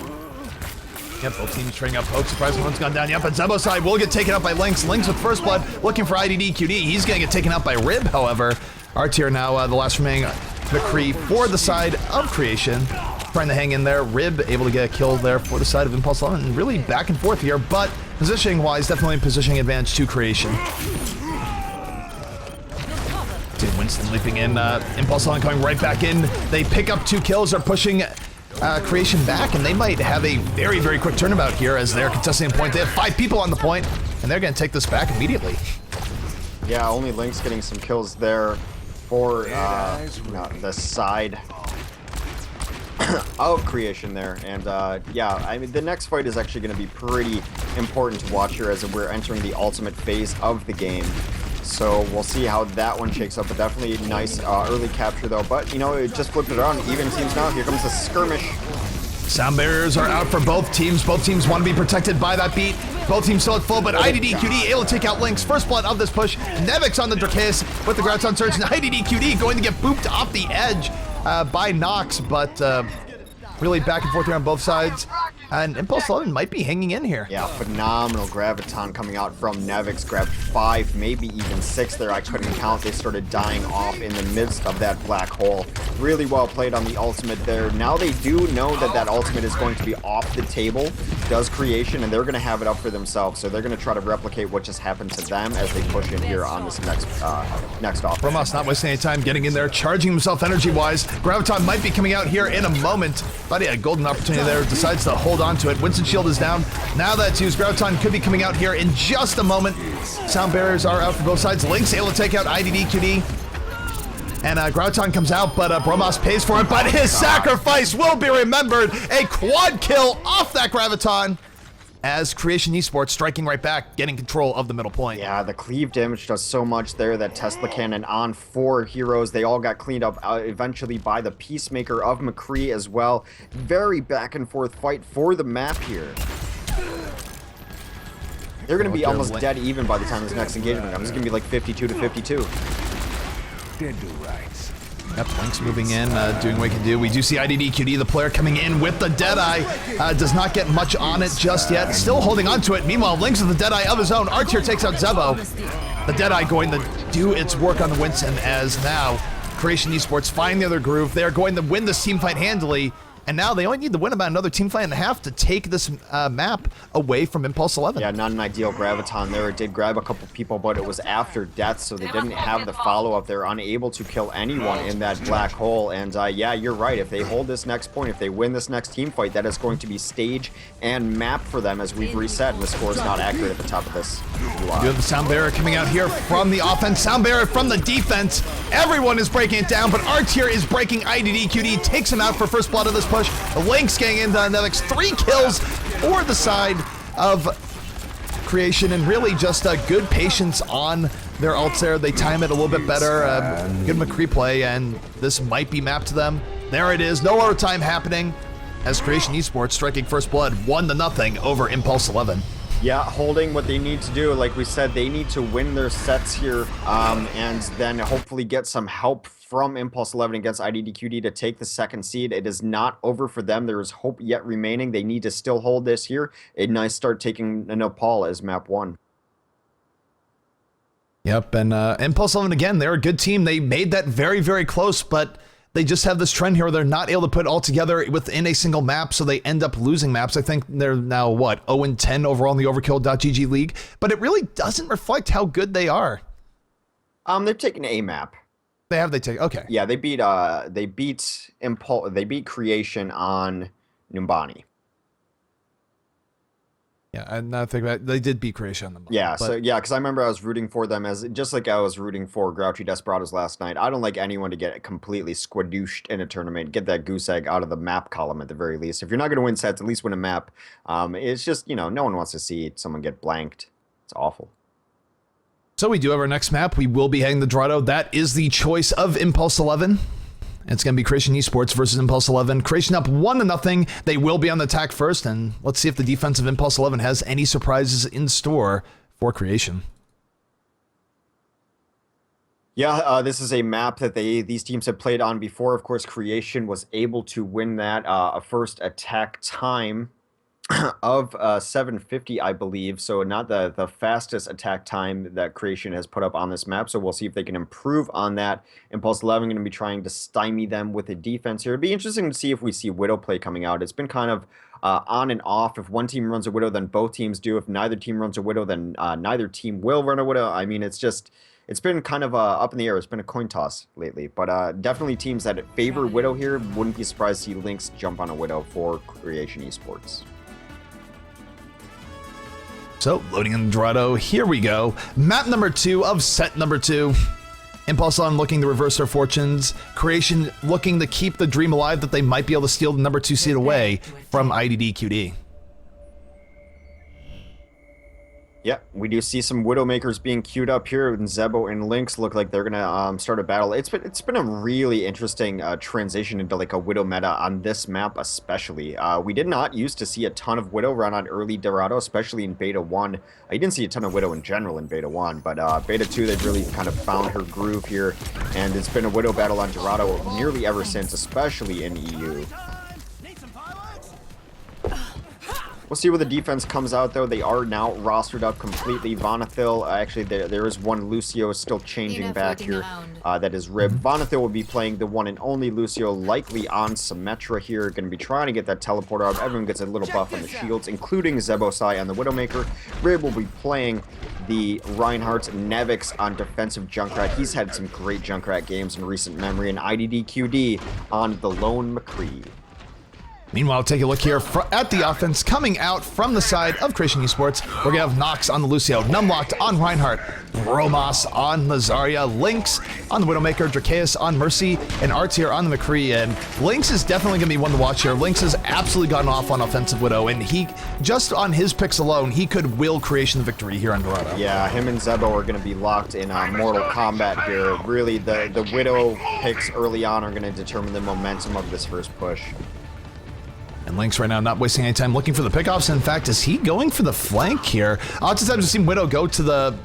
Yep, both teams trading up poke. Surprisingly, one's gone down. Yep, and Zebosai will get taken out by Lynx. Lynx with first blood, looking for IDDQD. He's going to get taken out by Rib, however. Artier now the last remaining McCree for the side of Creation. Trying to hang in there. Rib able to get a kill there for the side of Impulse 11. And really back and forth here, but positioning-wise, definitely positioning advantage to Creation. See Winston leaping in. Impulse 11 coming right back in. They pick up 2 kills, are pushing Creation back, and they might have a very, very quick turnabout here as they're contesting a point. They have 5 people on the point, and they're going to take this back immediately. Yeah, only Lynx getting some kills there for the side of Creation there. And yeah, I mean, the next fight is actually going to be pretty important to watch here as we're entering the ultimate phase of the game. So we'll see how that one shakes up, but definitely nice early capture though. But, you know, it just flipped it around. Even teams now. Here comes the skirmish. Sound barriers are out for both teams. Both teams want to be protected by that beat. Both teams still at full, but IDDQD able to take out Lynx. First blood of this push. Nevix on the Dracaeus with the Grouts on Surge. And IDDQD going to get booped off the edge by Nox, but really back and forth here on both sides. And Impulse 11 might be hanging in here. Yeah, phenomenal Graviton coming out from Nevix. Grabbed 5, maybe even 6 there. I couldn't count. They started dying off in the midst of that black hole. Really well played on the ultimate there. Now they do know that that ultimate is going to be off the table. Does Creation, and they're going to have it up for themselves. So they're going to try to replicate what just happened to them as they push in here on this next off. Bromos not wasting any time getting in there, charging himself energy-wise. Graviton might be coming out here in a moment. Thought he had a golden opportunity there. Decides to hold on to it. Winston Shield is down. Now that's used. Graviton could be coming out here in just a moment. Sound barriers are out for both sides. Link's able to take out IDDQD. And Graviton comes out, but Bromos pays for it. But his sacrifice will be remembered. A quad kill off that Graviton, as Creation Esports striking right back, getting control of the middle point. Yeah, the cleave damage does so much there. That Tesla cannon on 4 heroes. They all got cleaned up eventually by the Peacemaker of McCree as well. Very back and forth fight for the map here. They're going to be almost dead even by the time this next engagement comes. It's going to be like 52 to 52. Yep, Link's moving in, doing what he can do. We do see IDDQD, the player, coming in with the Deadeye. Does not get much on it just yet. Still holding on to it. Meanwhile, Link's with the Deadeye of his own. Artier takes out Zebo. The Deadeye going to do its work on the Winston, as now Creation Esports find the other groove. They are going to win this team fight handily. And now they only need to win about another team fight and a half to take this map away from Impulse 11. Yeah, not an ideal Graviton there. It did grab a couple people, but it was after death, so they didn't have the follow-up. They're unable to kill anyone in that black hole. And yeah, you're right. If they hold this next point, if they win this next team fight, that is going to be stage and map for them, as we've reset, and the score is not accurate at the top of this. You have the Sound Barrier coming out here from the offense. Sound Barrier from the defense. Everyone is breaking it down, but Artier is breaking IDDQD, takes him out for first blood of this push. The Link's getting into Nevix. 3 kills for the side of Creation, and really just good patience on their ults there. They time it a little bit better. Good McCree play, and this might be mapped to them. There it is. No overtime happening as Creation Esports striking first blood 1-0 over Impulse 11. Yeah, holding what they need to do. Like we said, they need to win their sets here, and then hopefully get some help from Impulse 11 against IDDQD to take the second seed. It is not over for them. There is hope yet remaining. They need to still hold this here. A nice start taking Nepal as map 1. Yep, and Impulse 11 again, they're a good team. They made that very, very close, but they just have this trend here where they're not able to put it all together within a single map, so they end up losing maps. I think they're now, what, 0-10 overall in the Overkill.gg league, but it really doesn't reflect how good they are. They're taking a map. They take, okay. Yeah, they beat Creation on Numbani. Yeah, and I think that they did beat Creation on the map. Yeah, so yeah, because I remember I was rooting for them as just like I was rooting for Grouchy Desperados last night. I don't like anyone to get completely squadooshed in a tournament. Get that goose egg out of the map column at the very least. If you're not going to win sets, at least win a map. It's just, you know, no one wants to see someone get blanked. It's awful. So we do have our next map. We will be heading to Dorado. That is the choice of Impulse 11. It's going to be Creation Esports versus Impulse 11. Creation up 1-0. They will be on the attack first, and let's see if the defense of Impulse 11 has any surprises in store for Creation. Yeah, this is a map that these teams have played on before. Of course, Creation was able to win that a first attack time of 750, I believe. So not the fastest attack time that Creation has put up on this map. So we'll see if they can improve on that. Impulse 11 going to be trying to stymie them with a defense here. It'd be interesting to see if we see Widow play coming out. It's been kind of on and off. If one team runs a Widow, then both teams do. If neither team runs a Widow, then neither team will run a Widow. I mean, it's been kind of up in the air. It's been a coin toss lately. But definitely teams that favor Widow here, wouldn't be surprised to see Lynx jump on a Widow for Creation Esports. So, loading in Dorado, here we go. Map number 2 of set number 2. Impulse on looking to reverse their fortunes. Creation looking to keep the dream alive that they might be able to steal the number 2 seed away from IDDQD. Yeah, we do see some Widowmakers being queued up here, and Zebo and Lynx look like they're gonna start a battle. It's been a really interesting transition into like a Widow meta on this map, especially. We did not used to see a ton of Widow run on early Dorado, especially in Beta 1. I didn't see a ton of Widow in general in Beta 1, but Beta 2 they've really kind of found her groove here, and it's been a Widow battle on Dorado nearly ever since, especially in EU. We'll see where the defense comes out, though. They are now rostered up completely. Vonethil, actually, there is one Lucio still changing back here. That is Rib. Vonethil will be playing the one and only Lucio, likely on Symmetra here. Going to be trying to get that teleporter up. Everyone gets a little buff on the shields, including Zebosai on the Widowmaker. Rib will be playing the Reinhardt. Nevix on defensive Junkrat. He's had some great Junkrat games in recent memory. And IDDQD on the lone McCree. Meanwhile, take a look here at the offense coming out from the side of Creation Esports. We're going to have Nox on the Lucio, Numlocked on Reinhardt, Bromas on the Zarya, Lynx on the Widowmaker, Dracaeus on Mercy, and Arts here on the McCree. And Lynx is definitely going to be one to watch here. Lynx has absolutely gotten off on offensive Widow, and he, just on his picks alone, he could will Creation the victory here on Dorado. Yeah, him and Zebo are going to be locked in Mortal Kombat here. Really, the Widow picks early on are going to determine the momentum of this first push. And Lynx right now not wasting any time looking for the pickoffs. In fact, is he going for the flank here? Oftentimes we've seen Widow go to the,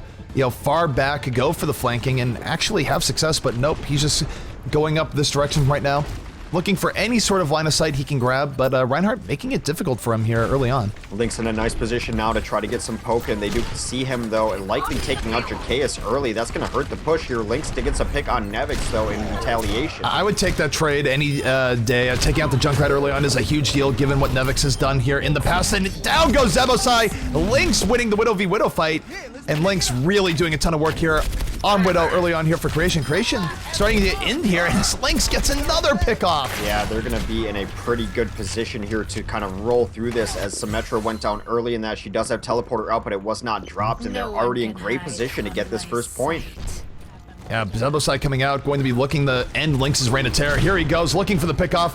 far back, go for the flanking and actually have success, but nope, he's just going up this direction right now. Looking for any sort of line of sight he can grab, but Reinhardt making it difficult for him here early on. Lynx in a nice position now to try to get some poke, and they do see him, though, and likely taking out Dracaeus early. That's going to hurt the push here. Lynx gets a pick on Nevix, though, in retaliation. I would take that trade any day. Taking out the Junkrat early on is a huge deal, given what Nevix has done here in the past. And down goes Zebosai. Lynx winning the Widow v Widow fight, and Lynx really doing a ton of work here on Widow early on here for Creation. Creation starting to end here, and Lynx gets another pick off. Yeah, they're going to be in a pretty good position here to kind of roll through this, as Symmetra went down early in that. She does have teleporter out, but it was not dropped, and they're already in great position to get this first point. Yeah, Zebosai coming out, going to be looking to end Lynx's reign of terror. Here he goes, looking for the pickoff.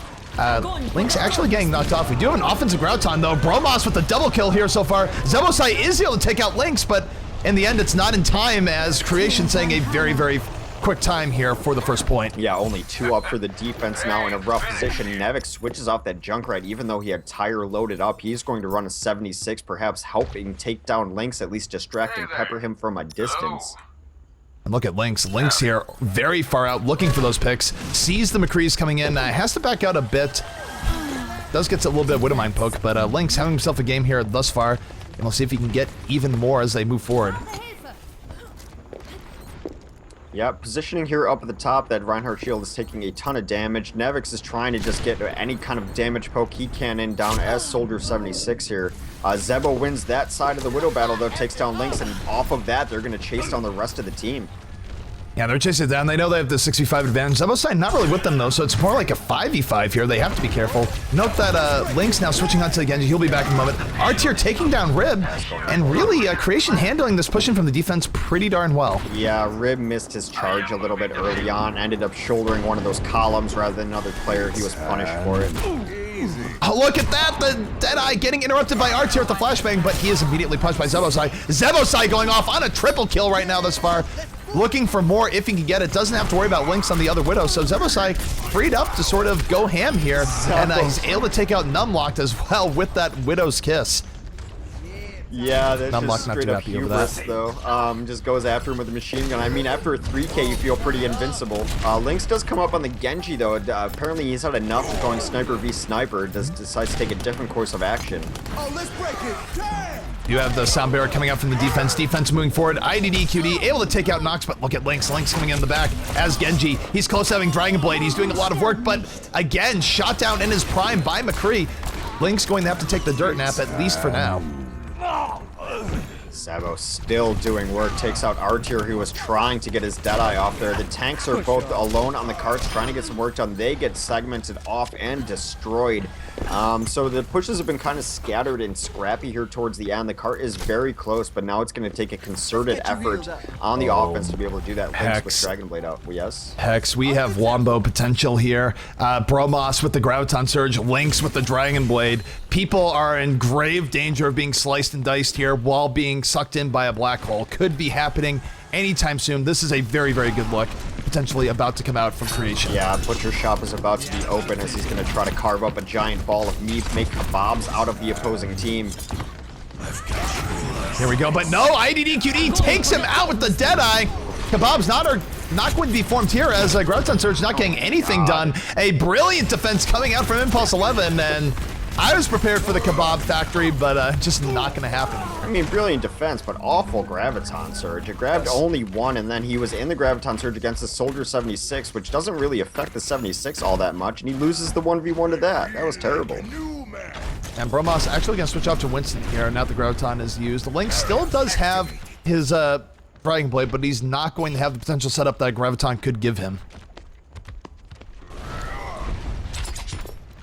Lynx actually getting knocked off. We do have an offensive Groudon, though. Bromas with the double kill here so far. Zebosai is able to take out Lynx, but in the end, it's not in time, as Creation saying a very, very quick time here for the first point. Yeah, only 2 up for the defense now in a rough position. Nevix switches off that Junkrat, even though he had Tire loaded up. He's going to run a 76, perhaps helping take down Lynx, at least distract and pepper him from a distance. And look at Lynx. Lynx here, very far out, looking for those picks. Sees the McCrees coming in, has to back out a bit. Does get a little bit of Widowmine poke, but Lynx having himself a game here thus far. And we'll see if he can get even more as they move forward. Yeah, positioning here up at the top, that Reinhardt shield is taking a ton of damage. Nevix is trying to just get any kind of damage poke he can in down as Soldier 76 here. Zebo wins that side of the Widow battle, though, takes down Lynx, and off of that, they're going to chase down the rest of the team. Yeah, they're chasing it down. They know they have the 6v5 advantage. Zebosai not really with them, though, so it's more like a 5v5 here. They have to be careful. Note that Lynx now switching on to the Genji. He'll be back in a moment. Artier taking down Rib, and really Creation handling this, pushing from the defense pretty darn well. Yeah, Rib missed his charge a little bit early on, ended up shouldering one of those columns rather than another player. He was punished for it. Oh, look at that! The Deadeye getting interrupted by Artier with the flashbang, but he is immediately punched by Zebosai. Zebosai going off on a triple kill right now thus far. Looking for more if he can get it. Doesn't have to worry about Lynx on the other Widow. So Zebosai freed up to sort of go ham here. And he's able to take out Numlocked as well with that Widow's Kiss. Yeah, that's just straight up hubris, though. Just goes after him with a machine gun. I mean, after a 3K, you feel pretty invincible. Lynx does come up on the Genji, though. Apparently, he's had enough of going sniper v sniper. Decides to take a different course of action. Oh, let's break it. Damn! You have the Sound Barrier coming out from the defense. Defense moving forward. IDDQD able to take out Nox, but look at Lynx. Lynx coming in the back as Genji. He's close to having Dragon Blade. He's doing a lot of work, but again, shot down in his prime by McCree. Lynx going to have to take the dirt nap, at least for now. Sabo still doing work, takes out Artier, who was trying to get his Deadeye off there. The tanks are both alone on the carts, trying to get some work done. They get segmented off and destroyed. So the pushes have been kind of scattered and scrappy here towards the end. The cart is very close, but now it's going to take a concerted effort on the offense to be able to do that. Lynx with Dragon Blade out. Yes? Hex, we have Wombo potential here. Bromas with the Groudon Surge, Lynx with the Dragon Blade. People are in grave danger of being sliced and diced here while being sucked in by a black hole. Could be happening anytime soon. This is a very, very good look, potentially about to come out from Creation. Yeah, Butcher Shop is about to be open as he's going to try to carve up a giant ball of meat, make kebabs out of the opposing team. Here we go, but no, IDDQD takes him out with the Deadeye. Kebab's not going to be formed here as Groudon Surge not getting anything done. A brilliant defense coming out from Impulse 11, and I was prepared for the kebab factory, but just not going to happen. I mean, brilliant defense, but awful Graviton Surge. It grabbed only one, and then he was in the Graviton Surge against the Soldier 76, which doesn't really affect the 76 all that much, and he loses the 1v1 to that. That was terrible. And Bromos actually going to switch off to Winston here. Now the Graviton is used. The Link still does have his Dragon Blade, but he's not going to have the potential setup that Graviton could give him.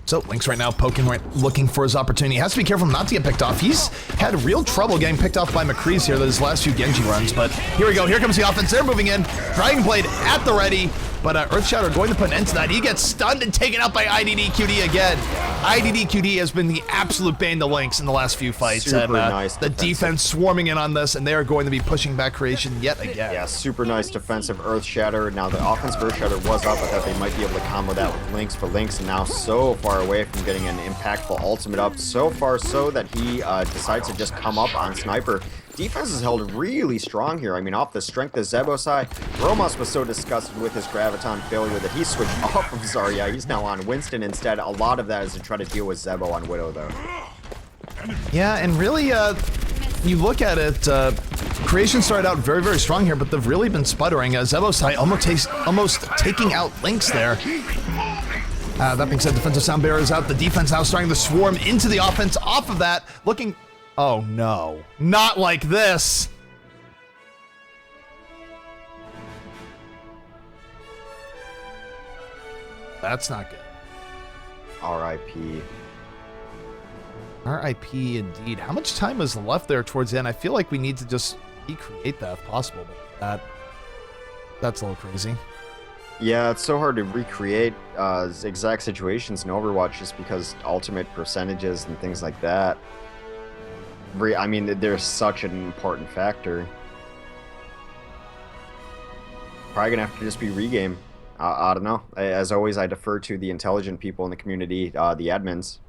So Link's right now poking, looking for his opportunity. He has to be careful not to get picked off. He's had real trouble getting picked off by McCree's here his last few Genji runs, but here we go. Here comes the offense. They're moving in. Dragon Blade at the ready, but Earthshatter going to put an end to that. He gets stunned and taken out by IDDQD again. IDDQD has been the absolute bane to Lynx in the last few fights. Super and nice the defense swarming in on this, and they are going to be pushing back creation yet again. Yeah, super nice defensive Earthshatter. Now the offensive Earthshatter was up. I thought they might be able to combo that with Lynx, but Lynx now so far away from getting an impactful ultimate up. So far so that he decides to just come up on Sniper. Defense is held really strong here. I mean, off the strength of Zebosai, Romos was so disgusted with his Graviton failure that he switched off of Zarya. He's now on Winston instead. A lot of that is to try to deal with Zebo on Widow, though. Yeah, and really, you look at it, Creation started out very, very strong here, but they've really been sputtering. Zebosai almost taking out Lynx there. That being said, defensive sound barrier is out. The defense now starting to swarm into the offense off of that. Looking... Oh no, not like this. That's not good. R.I.P. R.I.P. indeed. How much time is left there towards the end? I feel like we need to just recreate that if possible, but that's a little crazy. Yeah, it's so hard to recreate exact situations in Overwatch just because ultimate percentages and things like that. I mean, they're such an important factor. Probably gonna have to just be regame. I don't know. As always, I defer to the intelligent people in the community, the admins.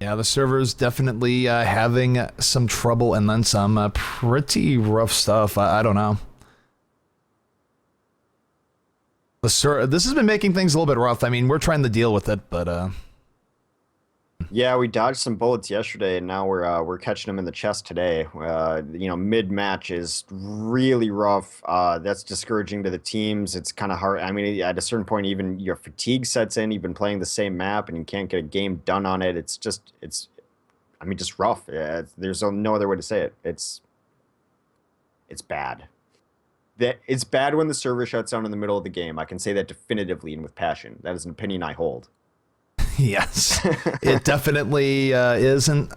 Yeah, the server's definitely having some trouble and then some. Pretty rough stuff. I don't know. This has been making things a little bit rough. I mean, we're trying to deal with it, but Yeah, we dodged some bullets yesterday, and now we're catching them in the chest today. You know, mid-match is really rough. That's discouraging to the teams. It's kind of hard. I mean, at a certain point, even your fatigue sets in. You've been playing the same map, and you can't get a game done on it. I mean, just rough. There's no other way to say it. It's bad. It's bad when the server shuts down in the middle of the game. I can say that definitively and with passion. That is an opinion I hold. Yes, it definitely is. And,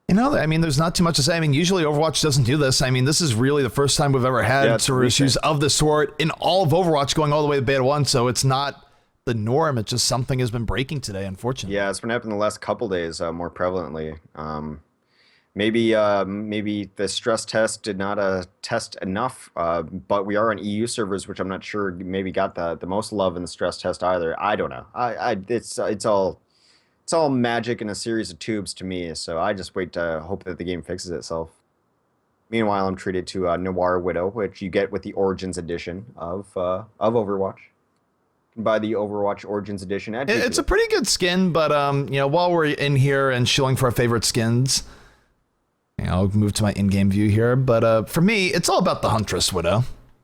you know, I mean, there's not too much to say. I mean, usually Overwatch doesn't do this. I mean, this is really the first time we've ever had server issues of this sort in all of Overwatch going all the way to Beta 1. So it's not the norm. It's just something has been breaking today, unfortunately. Yeah, it's been happening the last couple days more prevalently. Maybe the stress test did not test enough, but we are on EU servers, which I'm not sure maybe got the most love in the stress test either. I don't know. It's all magic in a series of tubes to me. So I just wait to hope that the game fixes itself. Meanwhile, I'm treated to Noir Widow, which you get with the Origins edition of Overwatch. By the Overwatch Origins edition. It's a pretty good skin, but you know, while we're in here and shilling for our favorite skins. I'll move to my in-game view here, but for me, it's all about the Huntress Widow.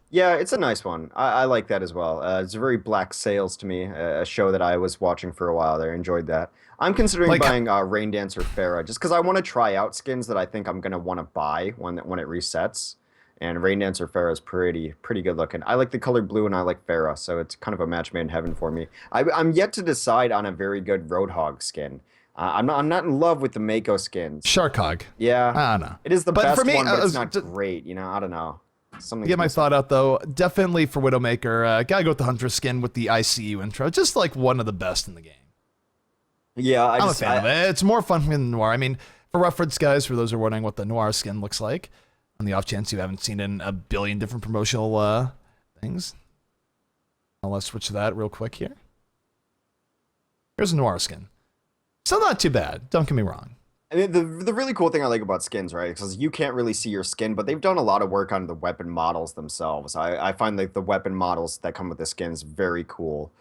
Yeah, it's a nice one. I like that as well. It's very Black Sails to me, a show that I was watching for a while there. Enjoyed that. I'm considering buying Rain Dancer Pharah just because I want to try out skins that I think I'm going to want to buy when it resets. And Rain Dancer Pharah is pretty good looking. I like the color blue and I like Pharah, so it's kind of a match made in heaven for me. I'm yet to decide on a very good Roadhog skin. I'm not in love with the Mako skins. Sharkhog. Yeah. I don't know. It is the best for me, one, but it's not great. You know, I don't know. Something. Get my thought out though. Definitely for Widowmaker, gotta go with the Huntress skin with the ICU intro. Just like one of the best in the game. Yeah, I'm a fan of it. It's more fun than Noir. I mean, for reference, guys, for those who are wondering what the Noir skin looks like, on the off chance you haven't seen it in a billion different promotional things, I'll switch to that real quick here. Here's a Noir skin. So not too bad. Don't get me wrong. I mean, the really cool thing I like about skins, right, because you can't really see your skin, but they've done a lot of work on the weapon models themselves. I find like the weapon models that come with the skins very cool.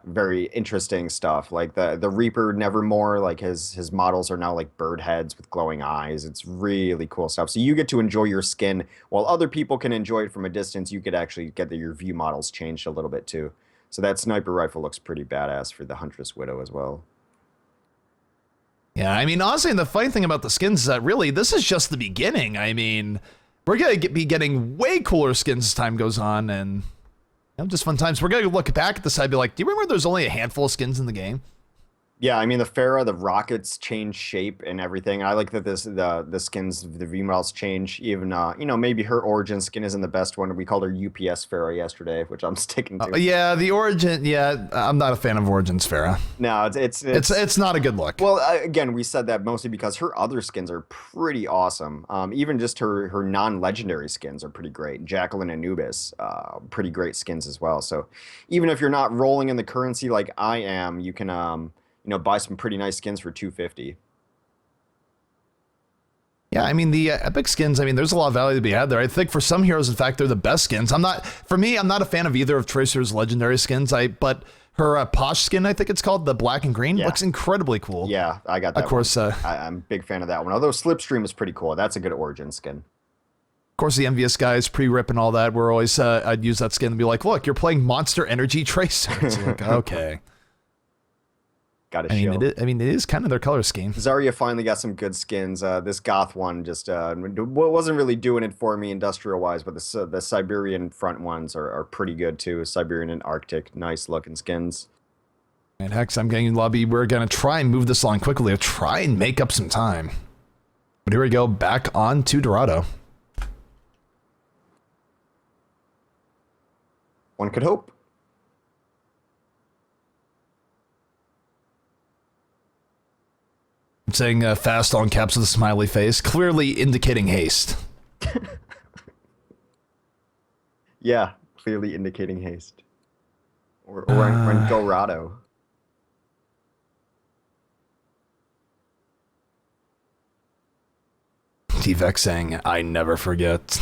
very interesting stuff. Like the Reaper Nevermore, like his models are now like bird heads with glowing eyes. It's really cool stuff. So you get to enjoy your skin while other people can enjoy it from a distance. You could actually get your view models changed a little bit too. So that sniper rifle looks pretty badass for the Huntress Widow as well. Yeah, I mean, honestly, the funny thing about the skins is that really this is just the beginning. I mean, we're going to be getting way cooler skins as time goes on, and just fun times. We're going to look back at this side and be like, do you remember there's only a handful of skins in the game? Yeah, I mean the Pharah, the rockets change shape and everything. I like that the skins, the V models change. Even maybe her origin skin isn't the best one. We called her UPS Pharah yesterday, which I'm sticking to. Yeah, the origin. Yeah, I'm not a fan of Origins Pharah. No, it's not a good look. Well, again, we said that mostly because her other skins are pretty awesome. Even just her non-legendary skins are pretty great. Jacqueline Anubis, pretty great skins as well. So even if you're not rolling in the currency like I am, you can buy some pretty nice skins for $250. Yeah, I mean, the epic skins, I mean, there's a lot of value to be had there. I think for some heroes, in fact, they're the best skins. I'm not a fan of either of Tracer's legendary skins, but her Posh skin, I think it's called, the black and green, looks incredibly cool. Yeah, I got that. Of course. I'm a big fan of that one. Although Slipstream is pretty cool. That's a good origin skin. Of course, the Envious guys, pre-rip and all that, we're always, I'd use that skin and be like, look, you're playing Monster Energy Tracer. It's like, okay. Got to show. It is kind of their color scheme. Zarya finally got some good skins. This Goth one just wasn't really doing it for me industrial-wise, but the Siberian front ones are pretty good too. Siberian and Arctic, nice looking skins. And Hex, I'm getting lobby. We're going to try and move this along quickly. Try and make up some time. But here we go, back on to Dorado. One could hope. I'm saying fast on caps with a smiley face, clearly indicating haste. Yeah, clearly indicating haste. Or when Dorado. T-Vex saying, I never forget.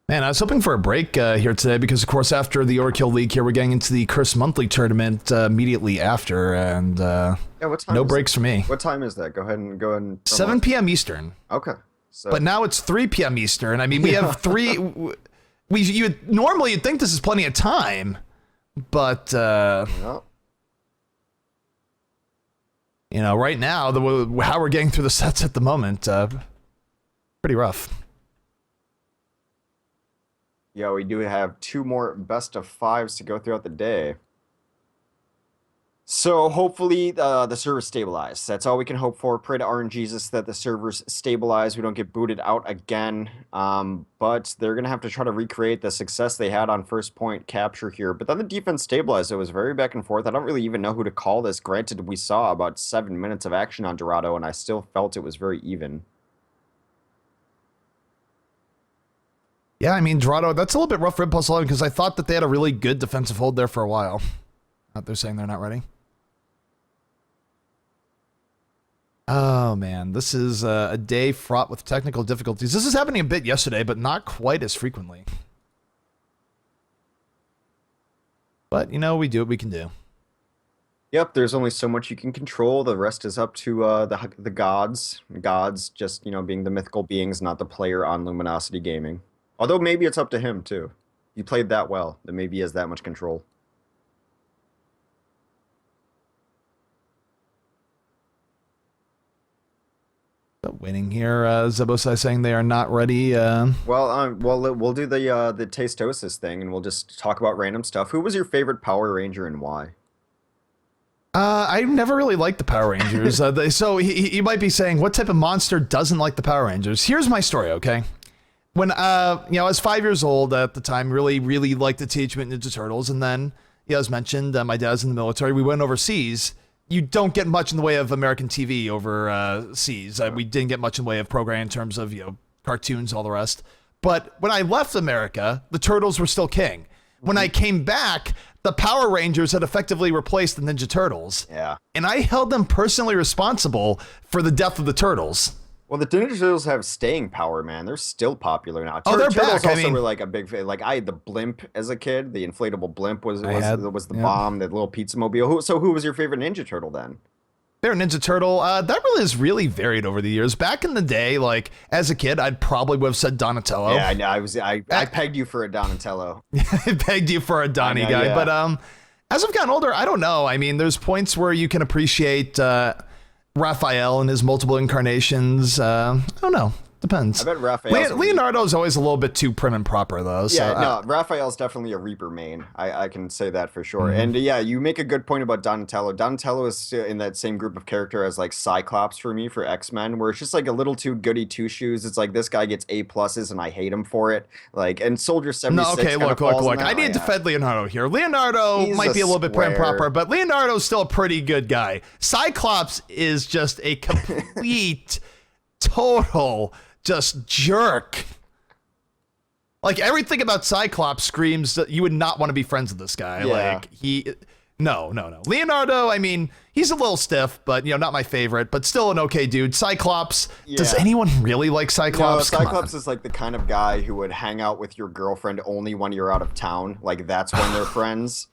Man, I was hoping for a break here today because, of course, after the Overkill League here, we're getting into the Curse Monthly Tournament immediately after, and what time no breaks for me. What time is that? Go ahead and 7 p.m. Eastern. Okay. So. But now it's 3 p.m. Eastern. I mean, we have three... Normally you'd think this is plenty of time, but... No. Right now, how we're getting through the sets at the moment, pretty rough. Yeah, we do have 2 more best of 5s to go throughout the day. So hopefully the servers stabilize. That's all we can hope for. Pray to RNGesus that the servers stabilize. We don't get booted out again. But they're going to have to try to recreate the success they had on first point capture here. But then the defense stabilized. It was very back and forth. I don't really even know who to call this. Granted, we saw about 7 minutes of action on Dorado, and I still felt it was very even. Yeah, I mean, Dorado, that's a little bit rough for Impulse 11 because I thought that they had a really good defensive hold there for a while. They're saying they're not ready. Oh, man, this is a day fraught with technical difficulties. This is happening a bit yesterday, but not quite as frequently. But, we do what we can do. Yep, there's only so much you can control. The rest is up to the gods. Gods just, being the mythical beings, not the player on Luminosity Gaming. Although maybe it's up to him, too. He played that well, that maybe he has that much control. Waiting here, Zebosai saying they are not ready. Well, we'll do the Tastosis thing, and we'll just talk about random stuff. Who was your favorite Power Ranger and why? I never really liked the Power Rangers. So he might be saying, what type of monster doesn't like the Power Rangers? Here's my story, okay? When, I was 5 years old at the time, really liked the Teenage Mutant Ninja Turtles. And then, as mentioned, my dad's in the military. We went overseas. You don't get much in the way of American TV overseas. We didn't get much in the way of programming in terms of, cartoons, all the rest. But when I left America, the Turtles were still king. When I came back, the Power Rangers had effectively replaced the Ninja Turtles. Yeah. And I held them personally responsible for the death of the Turtles. Well, the Ninja Turtles have staying power, man. They're still popular now. Oh, they're Turtles back. I also mean, were like a big like I had the blimp as a kid. The inflatable blimp was I was had, was the yeah. bomb, the little pizza mobile. Who was your favorite Ninja Turtle then? Favorite Ninja Turtle, that really is really varied over the years. Back in the day, like as a kid, I'd probably would have said Donatello. Yeah, I know. I pegged you for a Donatello. I begged you for a Donnie know, guy, yeah. but as I've gotten older, I don't know. I mean, there's points where you can appreciate Raphael and his multiple incarnations. I don't know. Depends. I bet Raphael's Leonardo's always a little bit too prim and proper, though. So, Yeah, no, Raphael's definitely a Reaper main. I can say that for sure. Mm-hmm. And yeah, you make a good point about Donatello. Donatello is in that same group of character as like Cyclops for me for X-Men, where it's just like a little too goody two shoes. It's like this guy gets A pluses and I hate him for it. Like, and Soldier 76. no, okay, kind of falls in that. I need to defend Leonardo here. Leonardo He's might be a little bit prim and square. proper, but Leonardo's still a pretty good guy. Cyclops is just a complete, total, just jerk. Like everything about Cyclops screams that you would not want to be friends with this guy. Yeah. Like no. Leonardo, I mean, he's a little stiff, but not my favorite, but still an okay dude. Cyclops, does Yeah. anyone really like Cyclops? No, Come on. Cyclops is like the kind of guy who would hang out with your girlfriend only when you're out of town. Like that's when they're friends.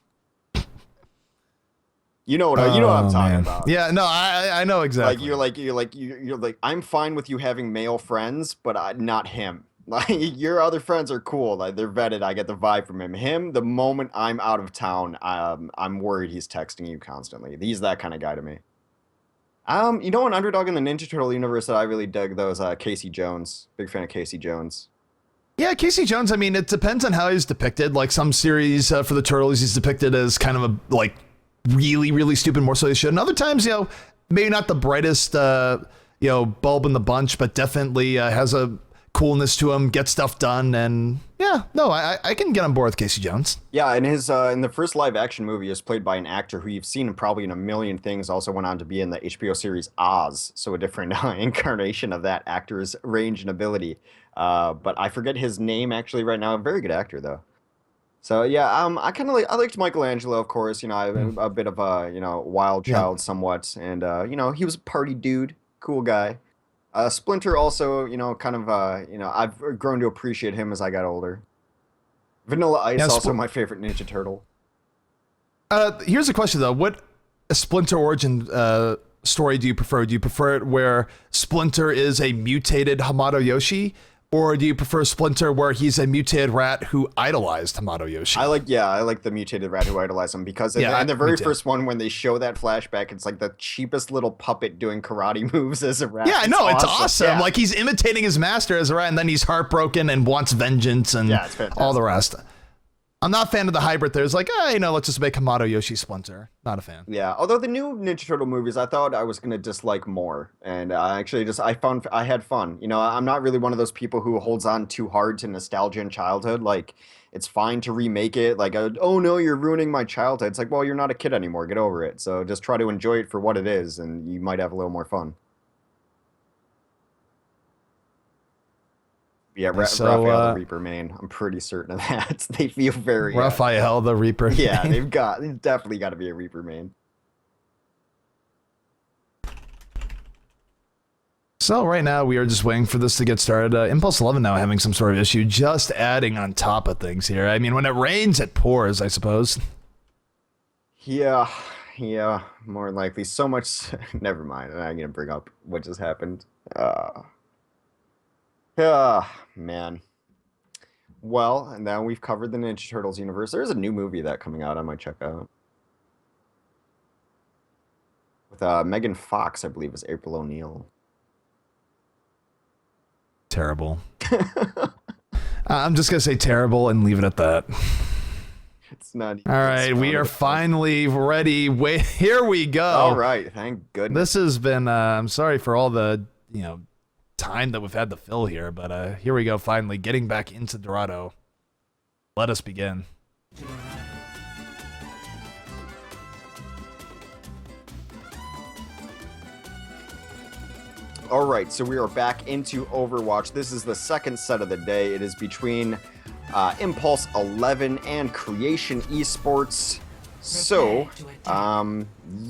You know what I'm talking man. about. Yeah, no, I know exactly. You're like I'm fine with you having male friends, but not him. Like your other friends are cool, like they're vetted. I get the vibe from him. Him, the moment I'm out of town, I'm worried he's texting you constantly. He's that kind of guy to me. An underdog in the Ninja Turtle universe that I really dug though is Casey Jones. Big fan of Casey Jones. Yeah, Casey Jones, I mean, it depends on how he's depicted. Like some series for the Turtles, he's depicted as kind of a like really, really stupid, more so they should. And other times, maybe not the brightest, bulb in the bunch, but definitely has a coolness to him, gets stuff done. And yeah, no, I can get on board with Casey Jones. Yeah, and his in the first live action movie is played by an actor who you've seen probably in a million things. Also went on to be in the HBO series Oz, so a different incarnation of that actor's range and ability. But I forget his name actually right now. A very good actor though. So yeah, I liked Michelangelo, of course. I'm a bit of a wild child somewhat, and he was a party dude, cool guy. Splinter also, I've grown to appreciate him as I got older. Vanilla Ice also my favorite Ninja Turtle. Here's a question though: what Splinter origin story do you prefer? Do you prefer it where Splinter is a mutated Hamato Yoshi? Or do you prefer Splinter where he's a mutated rat who idolized Hamato Yoshi? I like the mutated rat who idolized him because in the very first one when they show that flashback, it's like the cheapest little puppet doing karate moves as a rat. Yeah, no, it's awesome. Yeah. Like he's imitating his master as a rat, and then he's heartbroken and wants vengeance and it's fantastic. all the rest. I'm not a fan of the hybrid. There's like, let's just make Hamato Yoshi Splinter. Not a fan. Yeah, although the new Ninja Turtle movies, I thought I was gonna dislike more, and I had fun. I'm not really one of those people who holds on too hard to nostalgia and childhood. Like, it's fine to remake it. Like, oh no, you're ruining my childhood. It's like, well, you're not a kid anymore. Get over it. So just try to enjoy it for what it is, and you might have a little more fun. Yeah, Raphael the Reaper main. I'm pretty certain of that. They feel very Raphael the Reaper. Yeah, they've definitely got to be a Reaper main. So right now we are just waiting for this to get started. Impulse 11 now having some sort of issue, just adding on top of things here. I mean, when it rains, it pours, I suppose. Yeah, more likely. So much. Never mind. I'm gonna bring up what just happened. Man. Well, and now we've covered the Ninja Turtles universe. There's a new movie that coming out I might check out. With Megan Fox, I believe, is April O'Neil. Terrible. I'm just going to say terrible and leave it at that. It's not. All right, we are finally ready. Wait, here we go. All right, thank goodness. This has been, I'm sorry for all the, time that we've had to fill here, but here we go, finally getting back into Dorado. Let us begin. All right, so we are back into Overwatch. This is the second set of the day. It is between Impulse 11 and Creation Esports. So,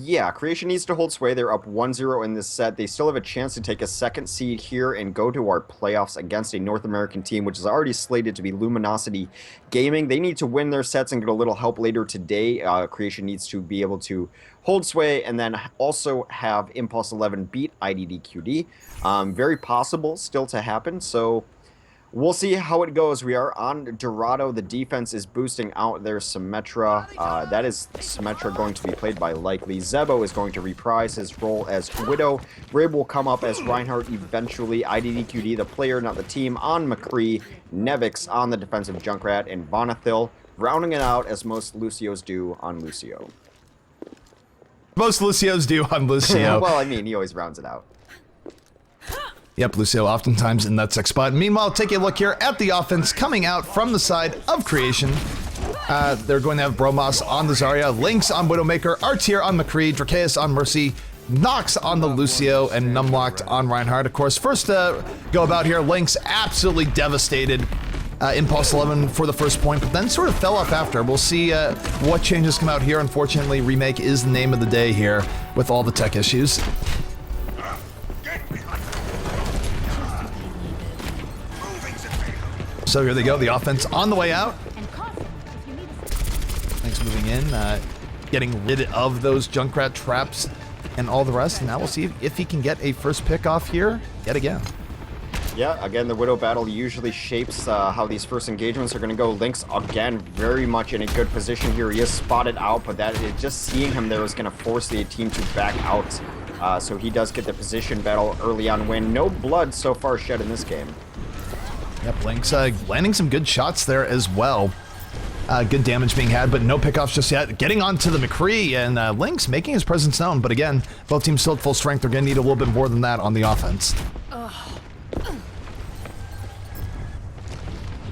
yeah, Creation needs to hold sway. They're up 1-0 in this set. They still have a chance to take a second seed here and go to our playoffs against a North American team, which is already slated to be Luminosity Gaming. They need to win their sets and get a little help later today. Creation needs to be able to hold sway and then also have Impulse 11 beat IDDQD. Very possible still to happen, so we'll see how it goes. We are on Dorado. The defense is boosting out their Symmetra. That is Symmetra going to be played by Likely. Zebo is going to reprise his role as Widow. Rib will come up as Reinhardt eventually. IDDQD, the player, not the team, on McCree. Nevix on the defensive Junkrat. And Vonathil rounding it out as most Lucios do on Lucio. Most Lucios do on Lucio. Well, I mean, he always rounds it out. Yep, Lucio oftentimes in that 6 spot. Meanwhile, take a look here at the offense coming out from the side of Creation. They're going to have Bromos on the Zarya, Lynx on Widowmaker, Artier on McCree, Dracaeus on Mercy, Nox on the Lucio, and Numlocked on Reinhardt. Of course, first go about here, Lynx absolutely devastated Impulse 11 for the first point, but then sort of fell off after. We'll see what changes come out here. Unfortunately, Remake is the name of the day here with all the tech issues. So here they go, the offense on the way out. Thanks moving in, getting rid of those Junkrat traps and all the rest. And now we'll see if he can get a first pick off here yet again. Yeah, again, the Widow battle usually shapes how these first engagements are going to go. Lynx, again, very much in a good position here. He is spotted out, but just seeing him there is going to force the team to back out. So he does get the position battle early on win. No blood so far shed in this game. Yep, Lynx landing some good shots there as well. Good damage being had, but no pickoffs just yet. Getting onto the McCree, and Lynx making his presence known. But again, both teams still at full strength. They're going to need a little bit more than that on the offense.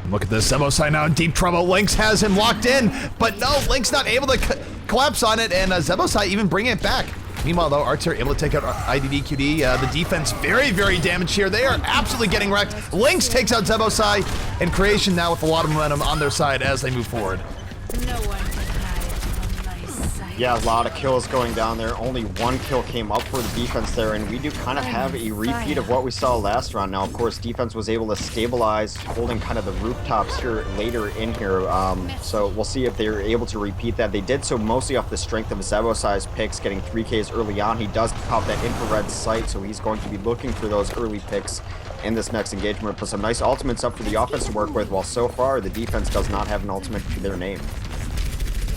Look at this, Zebosai now in deep trouble. Lynx has him locked in, but no, Lynx not able to collapse on it, and Zebosai even bringing it back. Meanwhile, though, Artier able to take out IDDQD. The defense very, very damaged here. They are absolutely getting wrecked. Lynx takes out Zebosai, and Creation now with a lot of momentum on their side as they move forward. No one can hide from my sight. Yeah, a lot of kills going down there. Only one kill came up for the defense there, and we do kind of have a repeat of what we saw last round. Now, of course, defense was able to stabilize, holding kind of the rooftops here later in here. So we'll see if they're able to repeat that. They did so mostly off the strength of Zebosai's picks, getting 3Ks early on. He does pop that infrared sight, so he's going to be looking for those early picks in this next engagement. Put some nice ultimates up for the offense to work with, while so far the defense does not have an ultimate to their name.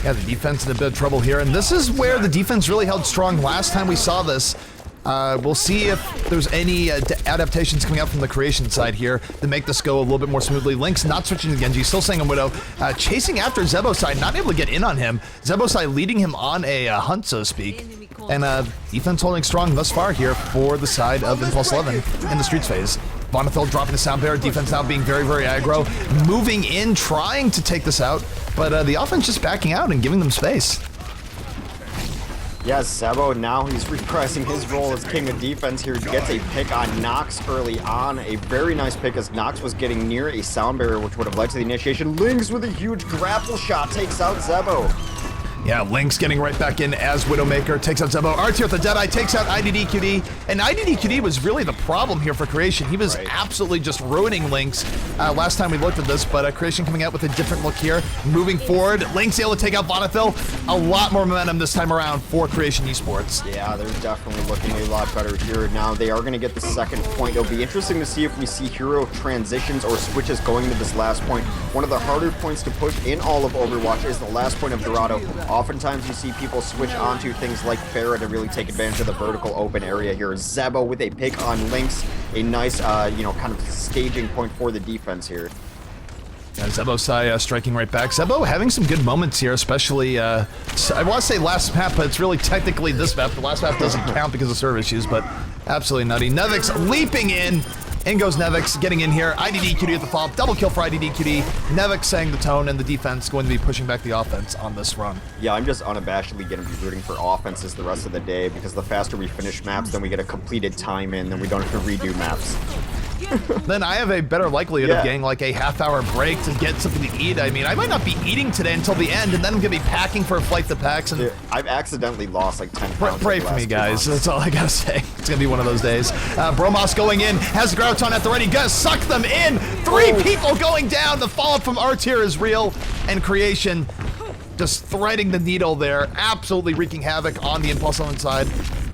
Yeah, the defense in a bit of trouble here, and this is where the defense really held strong last time we saw this. We'll see if there's any adaptations coming out from the Creation side here to make this go a little bit more smoothly. Lynx not switching to Genji, still staying on Widow, chasing after Zebosai, not able to get in on him. Zebosai leading him on a hunt, so to speak. And defense holding strong thus far here for the side of Impulse 11 in the Streets phase. Vonathil dropping the sound barrier, defense now being very, very aggro, moving in, trying to take this out, but the offense just backing out and giving them space. Yeah, Zebo, now he's reprising his role as king of defense here. He gets a pick on Nox early on. A very nice pick as Nox was getting near a sound barrier, which would have led to the initiation. Lynx with a huge grapple shot takes out Zebo. Yeah, Lynx getting right back in as Widowmaker, takes out Zebo. Artier with the Deadeye takes out IDDQD, and IDDQD was really the problem here for Creation. He was absolutely just ruining Lynx last time we looked at this, but Creation coming out with a different look here, moving forward. Lynx able to take out Vonathil. A lot more momentum this time around for Creation Esports. Yeah, they're definitely looking a lot better here. Now they are going to get the second point. It'll be interesting to see if we see hero transitions or switches going to this last point. One of the harder points to push in all of Overwatch is the last point of Dorado. Oftentimes you see people switch onto things like Pharah to really take advantage of the vertical open area here. Zebo with a pick on Lynx, a nice, kind of staging point for the defense here. Yeah, Zebosai striking right back. Zebo having some good moments here, especially, I want to say last map, but it's really technically this map. The last map doesn't count because of server issues, but absolutely nutty. Nevix leaping in. In goes Nevix, getting in here. IDDQD at the follow-up. Double kill for IDDQD. Nevix setting the tone, and the defense going to be pushing back the offense on this run. Yeah, I'm just unabashedly going to be rooting for offenses the rest of the day, because the faster we finish maps, then we get a completed time in, then we don't have to redo maps. then I have a better likelihood of getting like a half-hour break to get something to eat. I mean, I might not be eating today until the end, and then I'm gonna be packing for a flight to PAX. And I've accidentally lost like 10 pounds. pray for me, guys. That's all I gotta say. It's gonna be one of those days. Bromos going in, has Grouton at the ready, gonna suck them in. 3 people going down. The follow-up from R tier is real, and Creation just threading the needle there, absolutely wreaking havoc on the Impulse 11 side.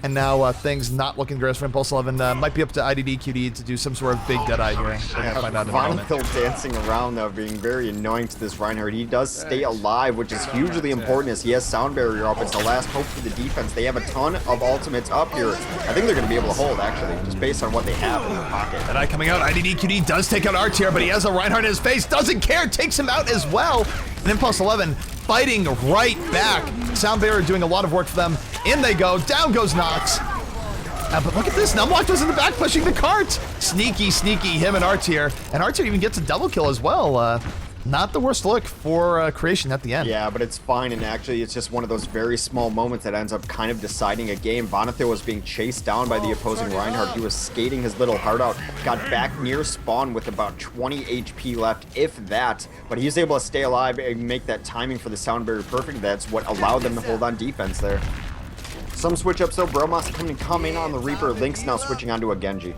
And now things not looking great for Impulse 11. Might be up to IDDQD to do some sort of big Deadeye here. We're gonna find out in a moment. Vonnefield dancing around though, being very annoying to this Reinhardt. He does stay alive, which is hugely important as he has Sound Barrier up. It's the last hope for the defense. They have a ton of ultimates up here. I think they're going to be able to hold, actually, just based on what they have in their pocket. Deadeye coming out. IDDQD does take out R tier, but he has a Reinhardt in his face. Doesn't care. Takes him out as well. And Impulse 11 fighting right back. Sound Barrier doing a lot of work for them. In they go. Down goes Nox. But look at this. Numlock was in the back pushing the cart. Sneaky, sneaky, him and R tier. And R tier even gets a double kill as well. Not the worst look for Creation at the end. Yeah, but it's fine, and actually it's just one of those very small moments that ends up kind of deciding a game. Vonnefield was being chased down by the opposing Reinhardt. He was skating his little heart out, got back near spawn with about 20 HP left, if that, but he was able to stay alive and make that timing for the Sound Barrier perfect. That's what allowed them to hold on defense there. Some switch ups though. Bromos coming on the Reaper. Link's now switching onto a Genji.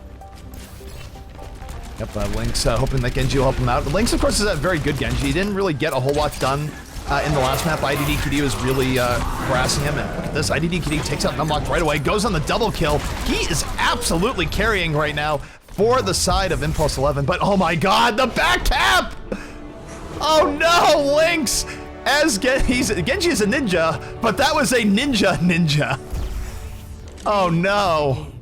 Yep, Link's hoping that Genji will help him out. Link's, of course, is a very good Genji. He didn't really get a whole lot done in the last map. IDDQD was really harassing him. And look at this. IDDQD takes out Numlock right away, goes on the double kill. He is absolutely carrying right now for the side of Impulse 11. But oh my god, the back tap! Oh no, Link's! Genji is a ninja, but that was a ninja. Oh no.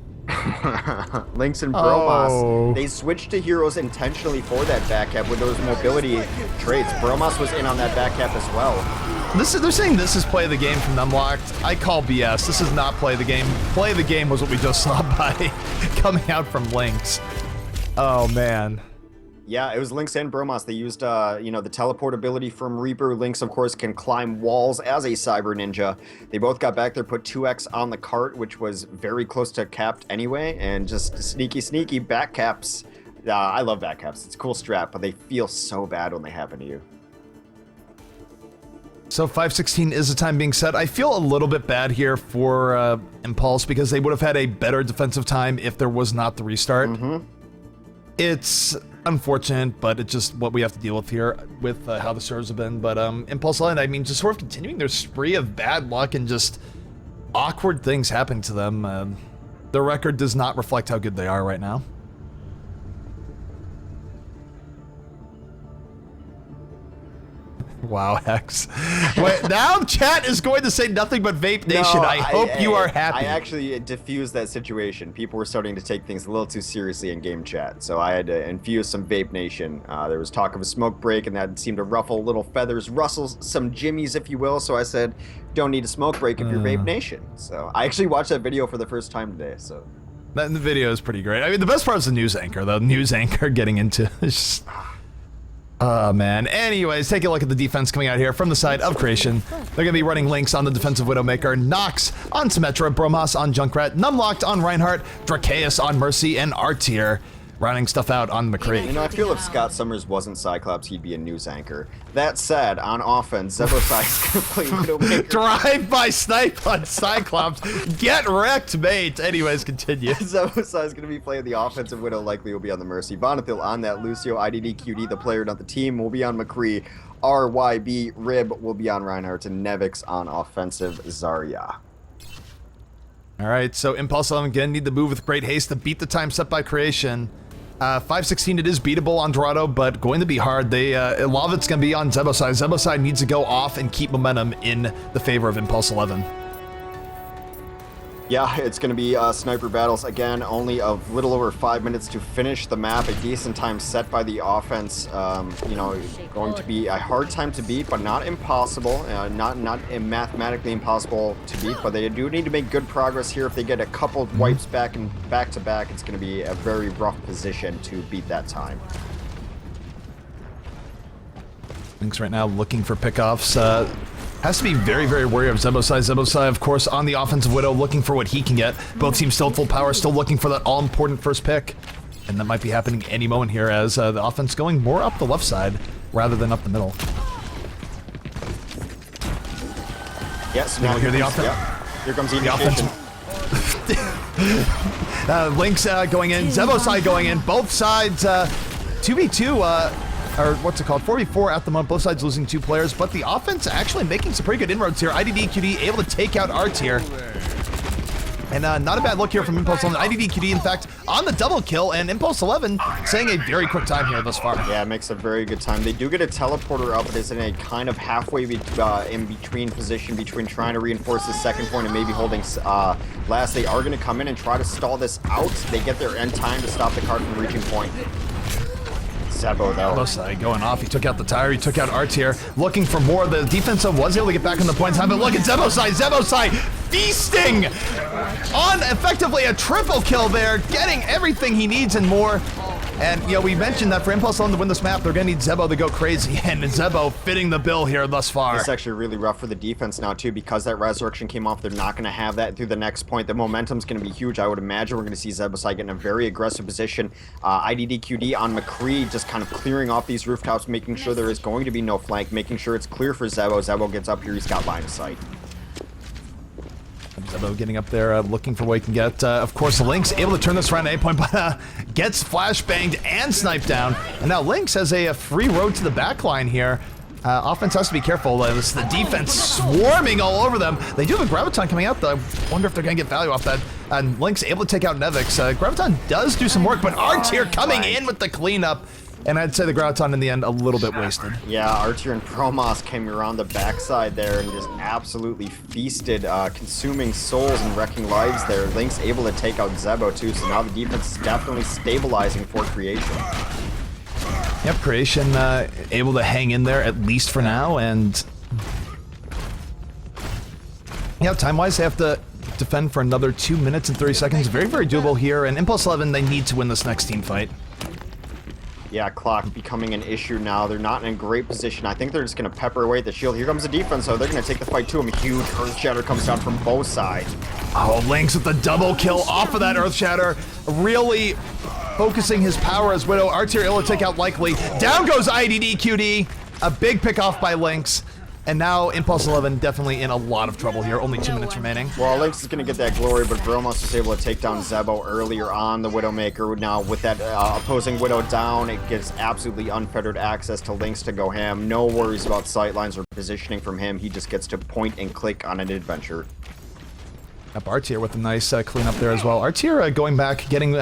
Lynx and Bromos, they switched to heroes intentionally for that back cap with those mobility traits. Bromos was in on that back cap as well. They're saying this is play the game from Numlocked. I call BS. This is not play the game. Play the game was what we just saw by coming out from Lynx. Oh man. Yeah, it was Lynx and Bromos. They used, you know, the teleport ability from Reaper. Lynx, of course, can climb walls as a Cyber Ninja. They both got back there, put 2x on the cart, which was very close to capped anyway, and just sneaky back caps. I love back caps. It's a cool strat, but they feel so bad when they happen to you. So 5:16 is the time being set. I feel a little bit bad here for Impulse because they would have had a better defensive time if there was not the restart. It's unfortunate, but it's just what we have to deal with here with how the servers have been. But Impulse Line, I mean, just sort of continuing their spree of bad luck and just awkward things happening to them. Their record does not reflect how good they are right now. Wow, Hex. Wait, now chat is going to say nothing but Vape Nation. I hope you are happy. I actually diffused that situation. People were starting to take things a little too seriously in game chat, so I had to infuse some Vape Nation. There was talk of a smoke break, and that seemed to ruffle little feathers, rustle some jimmies, if you will, so I said, don't need a smoke break if you're Vape Nation. So I actually watched that video for the first time today, so... The video is pretty great. I mean, the best part is the news anchor, though. News anchor getting into... Oh, man. Anyways, take a look at the defense coming out here from the side of Creation. They're going to be running Lynx on the defensive Widowmaker, Nox on Symmetra, Bromos on Junkrat, Numlocked on Reinhardt, Dracaeus on Mercy, and R-Tier rounding stuff out on McCree. You know, I feel if Scott Summers wasn't Cyclops, he'd be a news anchor. That said, on offense, Zebosai is going to play Widowmaker. Drive-by snipe on Cyclops. Get wrecked, mate. Anyways, continue. Zebosai is going to be playing the offensive Widow, likely will be on the Mercy. Vonnefield on that, Lucio, IDDQD, the player, not the team, will be on McCree. RYB, Rib will be on Reinhardt, and Nevix on offensive Zarya. All right, so Impulse 11 again need to move with great haste to beat the time set by Creation. 5:16, it is beatable on Dorado, but going to be hard. A lot of it's going to be on Zebosai. Zebosai needs to go off and keep momentum in the favor of Impulse 11. Yeah, it's going to be sniper battles. Again, only a little over 5 minutes to finish the map. A decent time set by the offense. You know, going to be a hard time to beat, but not impossible. Not mathematically impossible to beat, but they do need to make good progress here. If they get a couple of wipes back and back to back, it's going to be a very rough position to beat that time. Lynx right now looking for pickoffs. Has to be very, very wary of Zebosai. Zebosai, of course, on the offensive Widow, looking for what he can get. Both teams still at full power, still looking for that all-important first pick. And that might be happening any moment here as the offense going more up the left side rather than up the middle. Yes, now here the offense. offense. Here comes the offense. Lynx going in, Zebo side going in, both sides 2v2, or what's it called, 4v4 at the moment, both sides losing 2 players, but the offense actually making some pretty good inroads here. IDDQD able to take out R tier. And not a bad look here from Impulse 11. IDDQD, in fact, on the double kill, and Impulse 11 saying a very quick time here thus far. Yeah, it makes a very good time. They do get a teleporter up, but it's in a kind of halfway in between position between trying to reinforce the second point and maybe holding last. They are going to come in and try to stall this out. They get their end time to stop the card from reaching point. Zebo, though. Losai going off. He took out the tire. He took out R tier. Looking for more. The defensive was able to get back on the point time, but look at Zebosai. Zebosai feasting on effectively a triple kill there, getting everything he needs and more. And, you know, we mentioned that for Impulse 11 to win this map, they're going to need Zebo to go crazy, and Zebo fitting the bill here thus far. It's actually really rough for the defense now, too, because that resurrection came off. They're not going to have that through the next point. The momentum's going to be huge. I would imagine we're going to see Zebosai get in a very aggressive position. IDDQD on McCree just kind of clearing off these rooftops, making sure there is going to be no flank, making sure it's clear for Zebo. Zebo gets up here. He's got line of sight. Zebo getting up there, looking for what he can get. Of course, Lynx able to turn this around at 8 point, but gets flashbanged and sniped down. And now Lynx has a free road to the back line here. Offense has to be careful. This is the defense swarming all over them. They do have a Graviton coming out, though. I wonder if they're going to get value off that. And Lynx able to take out Nevix. Graviton does do some work, but R-Tier coming in with the cleanup. And I'd say the Graviton in the end a little bit wasted. Yeah, Archer and Promos came around the backside there and just absolutely feasted, consuming souls and wrecking lives there. Lynx able to take out Zebo too, so now the defense is definitely stabilizing for Creation. Yep, Creation able to hang in there at least for now, and yeah, time-wise they have to defend for another 2 minutes and 30 seconds. Very, very doable here, and Impulse 11, they need to win this next team fight. Yeah, clock becoming an issue now. They're not in a great position. I think they're just going to pepper away at the shield. Here comes the defense, so they're going to take the fight to him. A huge Earth Shatter comes down from both sides. Oh, Lynx with the double kill off of that Earth Shatter. Really focusing his power as Widow. R-Tier able to take out likely. Down goes IDDQD. A big pick off by Lynx. And now Impulse 11 definitely in a lot of trouble here. Only 2 minutes remaining. Well, Lynx is going to get that glory, but Bromos was able to take down Zebo earlier on, the Widowmaker. Now, with that opposing Widow down, it gives absolutely unfettered access to Lynx to go ham. No worries about sightlines or positioning from him. He just gets to point and click on an adventure. Up R-Tier with a nice cleanup there as well. R-Tier going back, getting...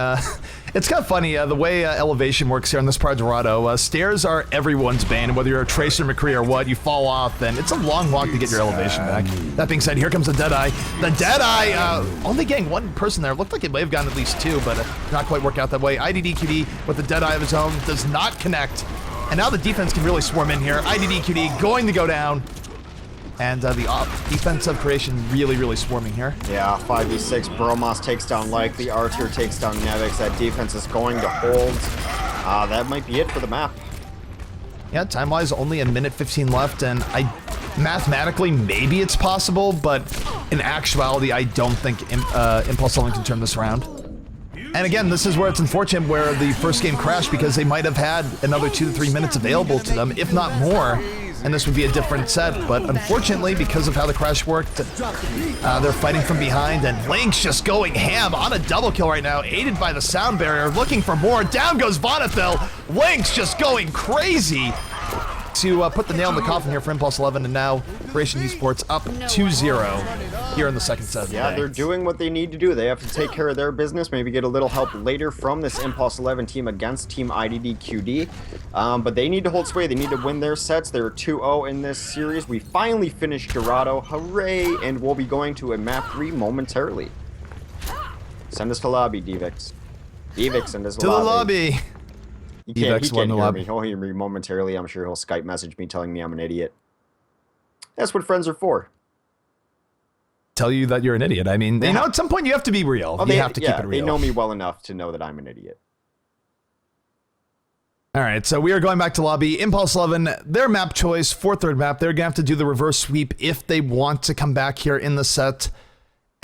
it's kind of funny, the way elevation works here on this part of Dorado. Stairs are everyone's bane, whether you're a Tracer, McCree, or what, you fall off, then it's a long walk to get your elevation back. That being said, here comes the Deadeye. The Deadeye, only getting one person there. Looked like it may have gotten at least 2, but not quite work out that way. IDDQD with the Deadeye of his own does not connect. And now the defense can really swarm in here. IDDQD going to go down. And the defensive Creation really, really swarming here. Yeah, 5v6. Bromos takes down Likely. R-Tier takes down Nevix. That defense is going to hold. That might be it for the map. Yeah, time-wise, only a minute 15 left, and mathematically, maybe it's possible, but in actuality, I don't think Impulse 11 can turn this around. And again, this is where it's unfortunate where the first game crashed, because they might have had another 2 to 3 minutes available to them, if not more. And this would be a different set, but unfortunately, because of how the crash worked, they're fighting from behind, and Lynx just going ham on a double kill right now, aided by the sound barrier, looking for more. Down goes Vonathil. Lynx just going crazy to put the nail in the coffin here for Impulse 11, and now Creation Esports up 2-0 here in the second set. Yeah, they're doing what they need to do. They have to take care of their business, maybe get a little help later from this Impulse 11 team against Team IDDQD. But they need to hold sway. They need to win their sets. They're 2-0 in this series. We finally finished Dorado. Hooray! And we'll be going to a map 3 momentarily. Send us to lobby, Devix. Devix, send us to lobby. To the lobby! He can't hear me. He'll hear me momentarily. I'm sure he'll Skype message me telling me I'm an idiot. That's what friends are for. Tell you that you're an idiot. I mean, you know, at some point you have to be real. You have to keep it real. They know me well enough to know that I'm an idiot. All right, so we are going back to lobby. Impulse 11, their map choice for third map. They're going to have to do the reverse sweep if they want to come back here in the set.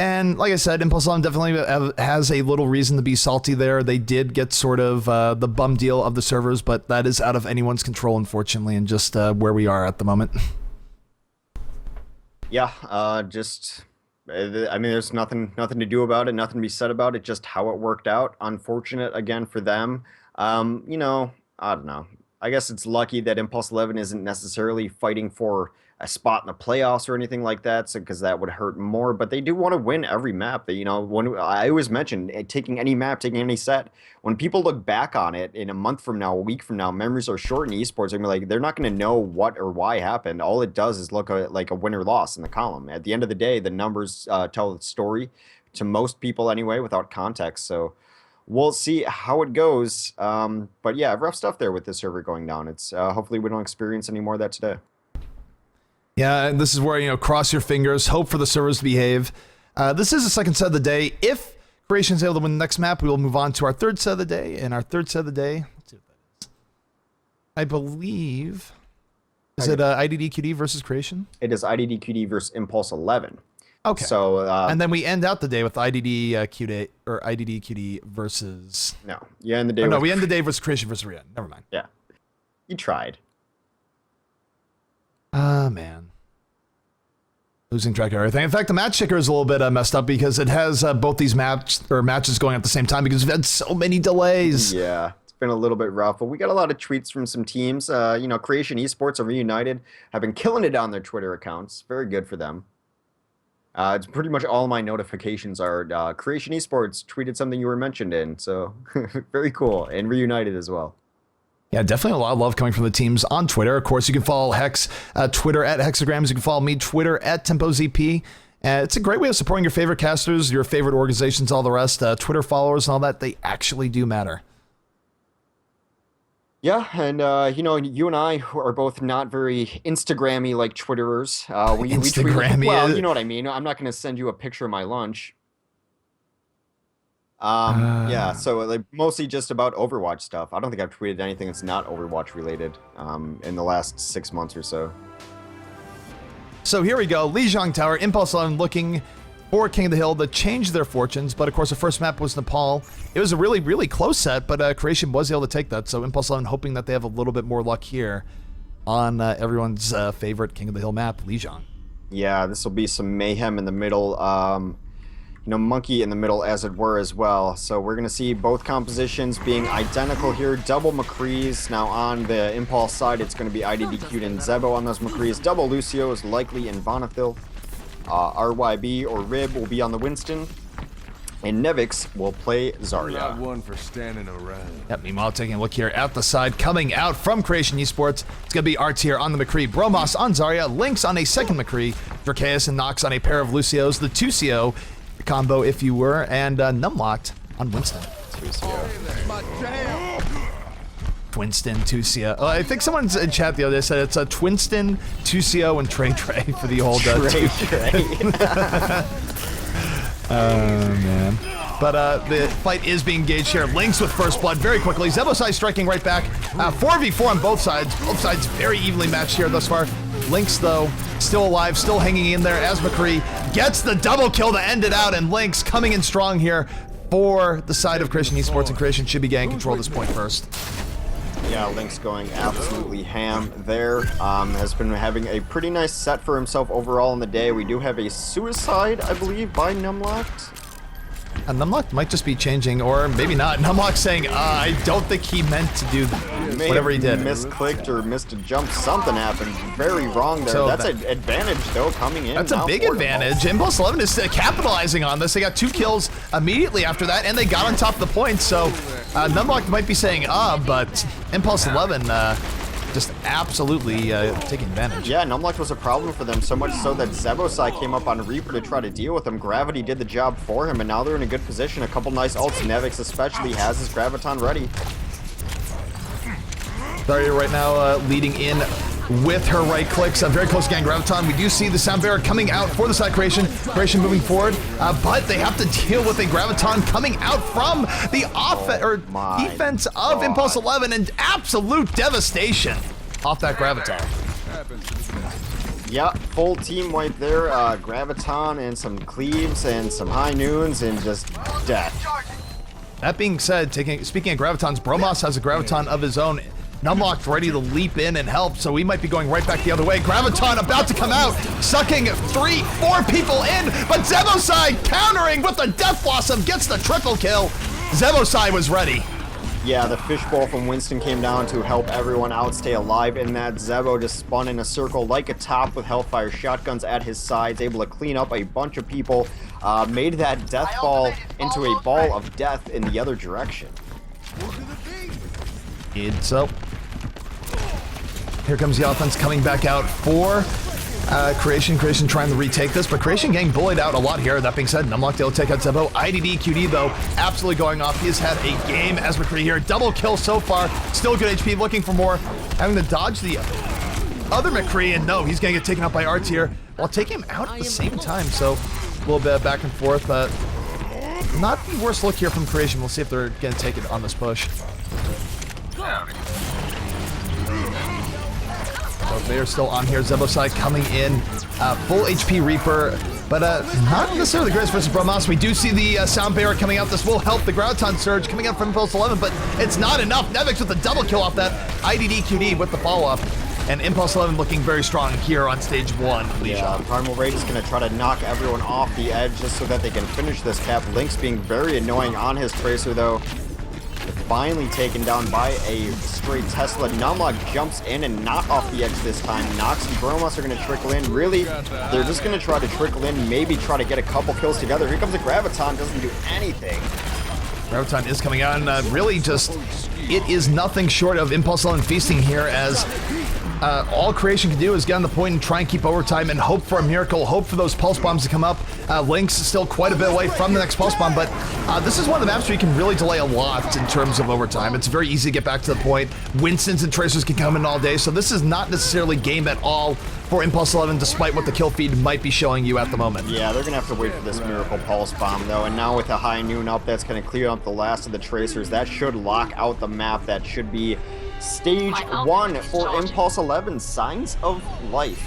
And like I said, Impulse 11 definitely has a little reason to be salty there. They did get sort of the bum deal of the servers, but that is out of anyone's control, unfortunately, and just where we are at the moment. Yeah, I mean, there's nothing to do about it, nothing to be said about it, just how it worked out. Unfortunate, again, for them. You know, I don't know. I guess it's lucky that Impulse 11 isn't necessarily fighting for a spot in the playoffs or anything like that, so because that would hurt more. But they do want to win every map. You know, when I always mention taking any map, taking any set. When people look back on it in a month from now, a week from now, memories are short in esports. They're gonna be like, they're not going to know what or why happened. All it does is look like a win or loss in the column. At the end of the day, the numbers tell the story to most people anyway, without context. So we'll see how it goes. But yeah, rough stuff there with the server going down. It's hopefully we don't experience any more of that today. Yeah, and this is where, you know, cross your fingers, hope for the servers to behave. This is the second set of the day. If Creation's able to win the next map, we will move on to our third set of the day. And our third set of the day, let's see what that is. I believe, is it IDDQD versus Creation? It is IDDQD versus Impulse 11. Okay. So and then we end out the day with IDDQD versus. No, you end the day. Oh, no, we end the day versus Creation versus Rian. Never mind. Yeah, you tried. Ah, man. Losing track of everything. In fact, the match checker is a little bit messed up because it has both these matches going at the same time because we've had so many delays. Yeah, it's been a little bit rough, but we got a lot of tweets from some teams. You know, Creation Esports are reunited, have been killing it on their Twitter accounts. Very good for them. It's pretty much all my notifications are Creation Esports tweeted something you were mentioned in, so very cool, and reunited as well. Yeah, definitely a lot of love coming from the teams on Twitter. Of course, you can follow Hex, Twitter at Hexagrams. You can follow me, Twitter at TempoZP. It's a great way of supporting your favorite casters, your favorite organizations, all the rest. Twitter followers and all that, they actually do matter. Yeah, and you know, you and I are both not very Instagrammy like Twitterers. We Instagrammy. Well, you know what I mean. I'm not going to send you a picture of my lunch. Yeah, so like mostly just about Overwatch stuff. I don't think I've tweeted anything that's not Overwatch related in the last 6 months or so. So here we go. Lijiang Tower, Impulse 11 looking for King of the Hill to change their fortunes, but of course the first map was Nepal. It was a really, really close set, but Creation was able to take that, so Impulse 11 hoping that they have a little bit more luck here on everyone's favorite King of the Hill map, Lijiang. Yeah, this will be some mayhem in the middle. You know, Monkey in the middle, as it were, as well. So we're going to see both compositions being identical here. Double McCrees. Now on the Impulse side, it's going to be IDDQ'd and Zebo on those McCrees. Double Lucios, likely in Bonathil. RYB or Rib will be on the Winston. And Nevix will play Zarya. Not one for standing around. Yep, meanwhile, taking a look here at the side, coming out from Creation Esports, it's going to be R-Tier on the McCree, Bromos on Zarya, Lynx on a second McCree, Dracaeus and Nox on a pair of Lucios, the 2CO combo, if you were, and Numlocked on Winston. 2CO. Twinston, 2CO. I think someone's in chat the other day said it's a Twinston, 2CO, and Trey for the old Trey. Oh, man. But the fight is being engaged here. Lynx with first blood very quickly. Zebosai striking right back. 4v4 on both sides. Both sides very evenly matched here thus far. Lynx, though, still alive, still hanging in there as McCree gets the double kill to end it out, and Lynx coming in strong here for the side of Creation Esports, and Creation should be getting control of this point first. Yeah, Lynx going absolutely ham there. Has been having a pretty nice set for himself overall in the day. We do have a suicide, I believe, by Numlocked. Numlock might just be changing, or maybe not. Numlock saying, I don't think he meant to do whatever he did. Misclicked or missed a jump. Something happened very wrong there. So that's an advantage, though, coming in. That's a big advantage. Impulse 11 is capitalizing on this. They got 2 kills immediately after that, and they got on top of the point. So Numlock might be saying, but Impulse 11 just absolutely taking advantage. Yeah, Numlocked was a problem for them, so much so that Zebosai came up on Reaper to try to deal with him. Gravity did the job for him, and now they're in a good position. A couple nice ults. Nevix especially has his Graviton ready. Zarya right now leading in with her right clicks. Very close to getting Graviton. We do see the Sound Bearer coming out for the side Creation. Creation moving forward, but they have to deal with a Graviton coming out from the defense of Impulse 11, and absolute devastation off that Graviton. Yep, full team wipe there. Graviton and some cleaves and some high noons and just death. That being said, speaking of gravitons, Bromos has a graviton of his own. Numlocked ready to leap in and help, so we might be going right back the other way. Graviton about to come out, sucking 3-4 people in, but Zebosai countering with the Death Blossom gets the triple kill. Zebosai was ready. Yeah, the fishbowl from Winston came down to help everyone out stay alive, and that Zebo just spun in a circle like a top with Hellfire shotguns at his sides, able to clean up a bunch of people, made that death ball into a ball of death in the other direction. So, here comes the offense coming back out for Creation. Creation trying to retake this, but Creation getting bullied out a lot here. That being said, Numlock able to take out Zebo. IDD QD though, absolutely going off. He has had a game as McCree here. Double kill so far. Still good HP, looking for more. Having to dodge the other McCree, and no, he's gonna get taken out by Arts here while taking him out at the same time. So, a little bit of back and forth. Not the worst look here from Creation. We'll see if they're gonna take it on this push. So they are still on here. Zebosai coming in, full HP Reaper, but not necessarily the greatest versus Bromos. We do see the sound barrier coming out. This will help the Graviton surge coming up from Impulse 11, but it's not enough. Nevix with the double kill off that. IDD QD with the follow-up, and Impulse 11 looking very strong here on stage 1. Yeah, Primal Rage is going to try to knock everyone off the edge just so that they can finish this cap. Lynx being very annoying on his Tracer though. Finally taken down by a straight Tesla. Numlock jumps in and not off the edge this time. Nox and Bromos are going to trickle in. Really, they're just going to try to trickle in, maybe try to get a couple kills together. Here comes a Graviton, doesn't do anything. Graviton is coming out, and really just, it is nothing short of Impulse 11 feasting here, as all Creation can do is get on the point and try and keep overtime and hope for a miracle, hope for those pulse bombs to come up. Lynx is still quite a bit away from the next pulse bomb, but this is one of the maps where you can really delay a lot in terms of overtime. It's very easy to get back to the point. Winstons and Tracers can come in all day, so this is not necessarily game at all for Impulse 11, despite what the kill feed might be showing you at the moment. Yeah, they're going to have to wait for this miracle pulse bomb, though, and now with the high noon up, that's going to clear up the last of the Tracers. That should lock out the map. That should be Stage 1 for Impulse 11, Signs of Life.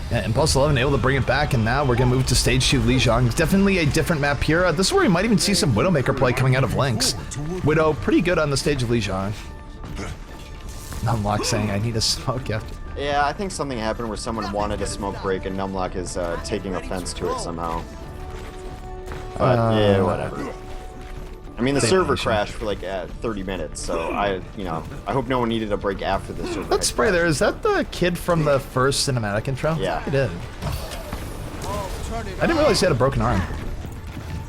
Yeah, Impulse 11 able to bring it back, and now we're going to move to Stage 2 Lijiang. Definitely a different map here. This is where we might even see some Widowmaker play coming out of Lynx. Widow, pretty good on the stage of Lijiang. Numlock saying, I need a smoke after. Yeah, I think something happened where someone wanted a smoke break, and Numlock is taking offense to it somehow. But, yeah, whatever. I mean, the server crashed for like 30 minutes, so I hope no one needed a break after the server. That spray there, is that the kid from the first cinematic intro? Yeah. It is. I didn't realize he had a broken arm.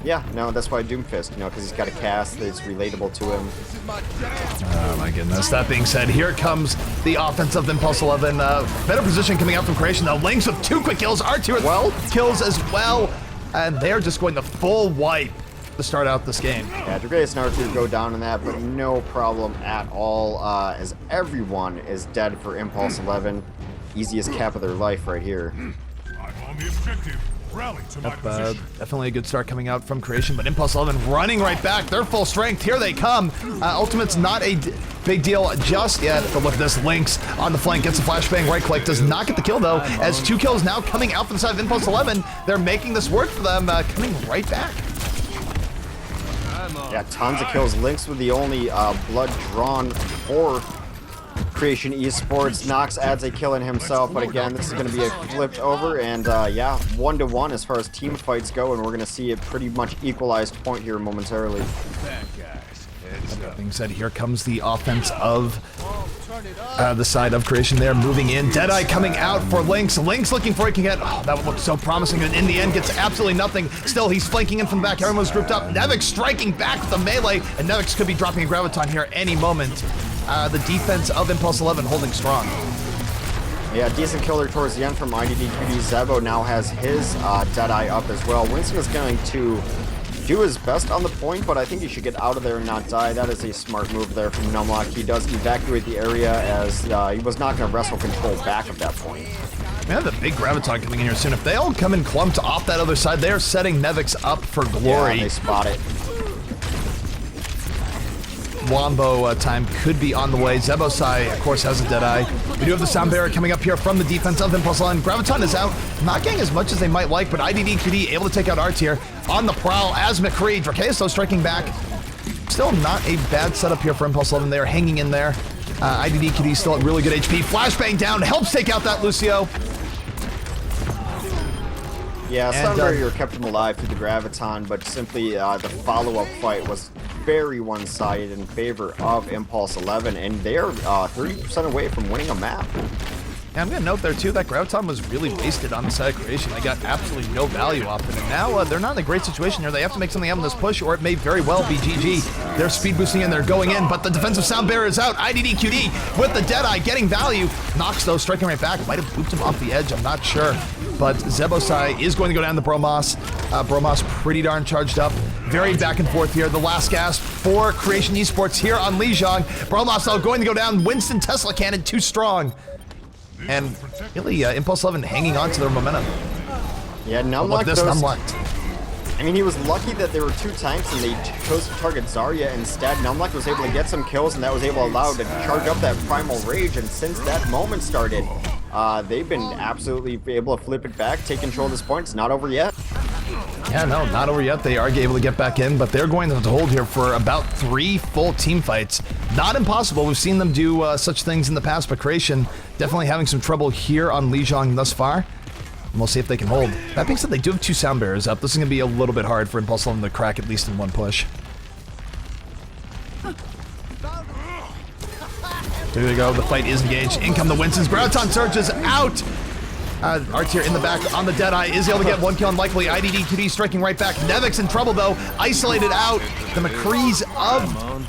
Yeah, no, that's why Doomfist, because he's got a cast that's relatable to him. Oh my goodness. That being said, here comes the offense of Impulse 11. Better position coming out from Creation, though. Lynx with 2 quick kills, R2 with 12 kills as well, and they're just going to full wipe to start out this game. Yeah, Dragas and R2 go down in that, but no problem at all, as everyone is dead for Impulse 11. Easiest cap of their life right here. I'm on the objective. Rally to my position. Definitely a good start coming out from Creation, but Impulse 11 running right back. They're full strength. Here they come. Ultimate's not a big deal just yet, but look at this. Lynx on the flank, gets a flashbang, right click, does not get the kill though, as 2 kills now coming out from the side of Impulse 11. They're making this work for them, coming right back. Yeah, tons of kills. Lynx with the only blood drawn for Creation Esports. Nox adds a kill in himself, but again, this is going to be a flipped over, and yeah, 1-1 as far as team fights go, and we're going to see a pretty much equalized point here momentarily. That being said, here comes the offense of the side of Creation there, moving in. Deadeye coming out for Lynx. Lynx looking for it can get, oh, that looked so promising, and in the end gets absolutely nothing. Still, he's flanking in from the back. Everyone's grouped up. Nevix striking back with the melee, and Nevix could be dropping a Graviton here any moment. The defense of Impulse 11 holding strong. Yeah, decent killer towards the end from IDD QD. Zebo now has his Deadeye up as well. Winston is going to do his best on the point, but I think he should get out of there and not die. That is a smart move there from Numlock. He does evacuate the area, as he was not going to wrestle control back at that point. We have the big Graviton coming in here soon. If they all come in clumped off that other side, they are setting Nevix up for glory. Yeah, they spot it. Wombo time could be on the way. Zebosai, of course, has a Deadeye. We do have the Sound Barrier coming up here from the defense of Impulse Line. Graviton is out, not getting as much as they might like, but IDDQD able to take out R-Tier on the prowl as McCree. Drakeus, though, striking back. Still not a bad setup here for Impulse 11. They are hanging in there. IDDQD still at really good HP. Flashbang down, helps take out that Lucio. Yeah, Sound Barrier kept him alive through the Graviton, but simply the follow-up fight was very one-sided in favor of Impulse 11, and they're 30% away from winning a map. Yeah, I'm going to note there, too, that Graviton was really wasted on the side of Creation. They got absolutely no value off it, and now they're not in a great situation here. They have to make something happen this push, or it may very well be GG. They're speed boosting and they're going in, but the defensive Sound Barrier is out. IDDQD with the Deadeye getting value. Nox, though, striking right back. Might have booped him off the edge, I'm not sure. But Zebosai is going to go down to Bromos. Bromos pretty darn charged up. Very back and forth here. The last gasp for Creation Esports here on Lijiang. Bromos, though, going to go down. Winston Tesla Cannon, too strong. And really, Impulse 11 hanging on to their momentum. Yeah, Numlock I mean, he was lucky that there were 2 tanks and they chose to target Zarya instead. Numlock was able to get some kills, and that was able to allow to charge up that Primal Rage. And since that moment started, they've been absolutely able to flip it back, take control of this point. It's not over yet. Yeah, no, not over yet. They are able to get back in, but they're going to hold here for about 3 full team fights. Not impossible. We've seen them do such things in the past, but Creation definitely having some trouble here on Lijiang thus far. And we'll see if they can hold. That being said, they do have 2 Sound Barriers up. This is going to be a little bit hard for Impulse 11 to crack at least in one push. There we go. The fight is engaged. In come the Winstons. Graviton Surge is out. R-Tier in the back on the Deadeye is able to get 1 kill, unlikely. IDDQD striking right back. Nevix in trouble, though. Isolated out. The McCrees of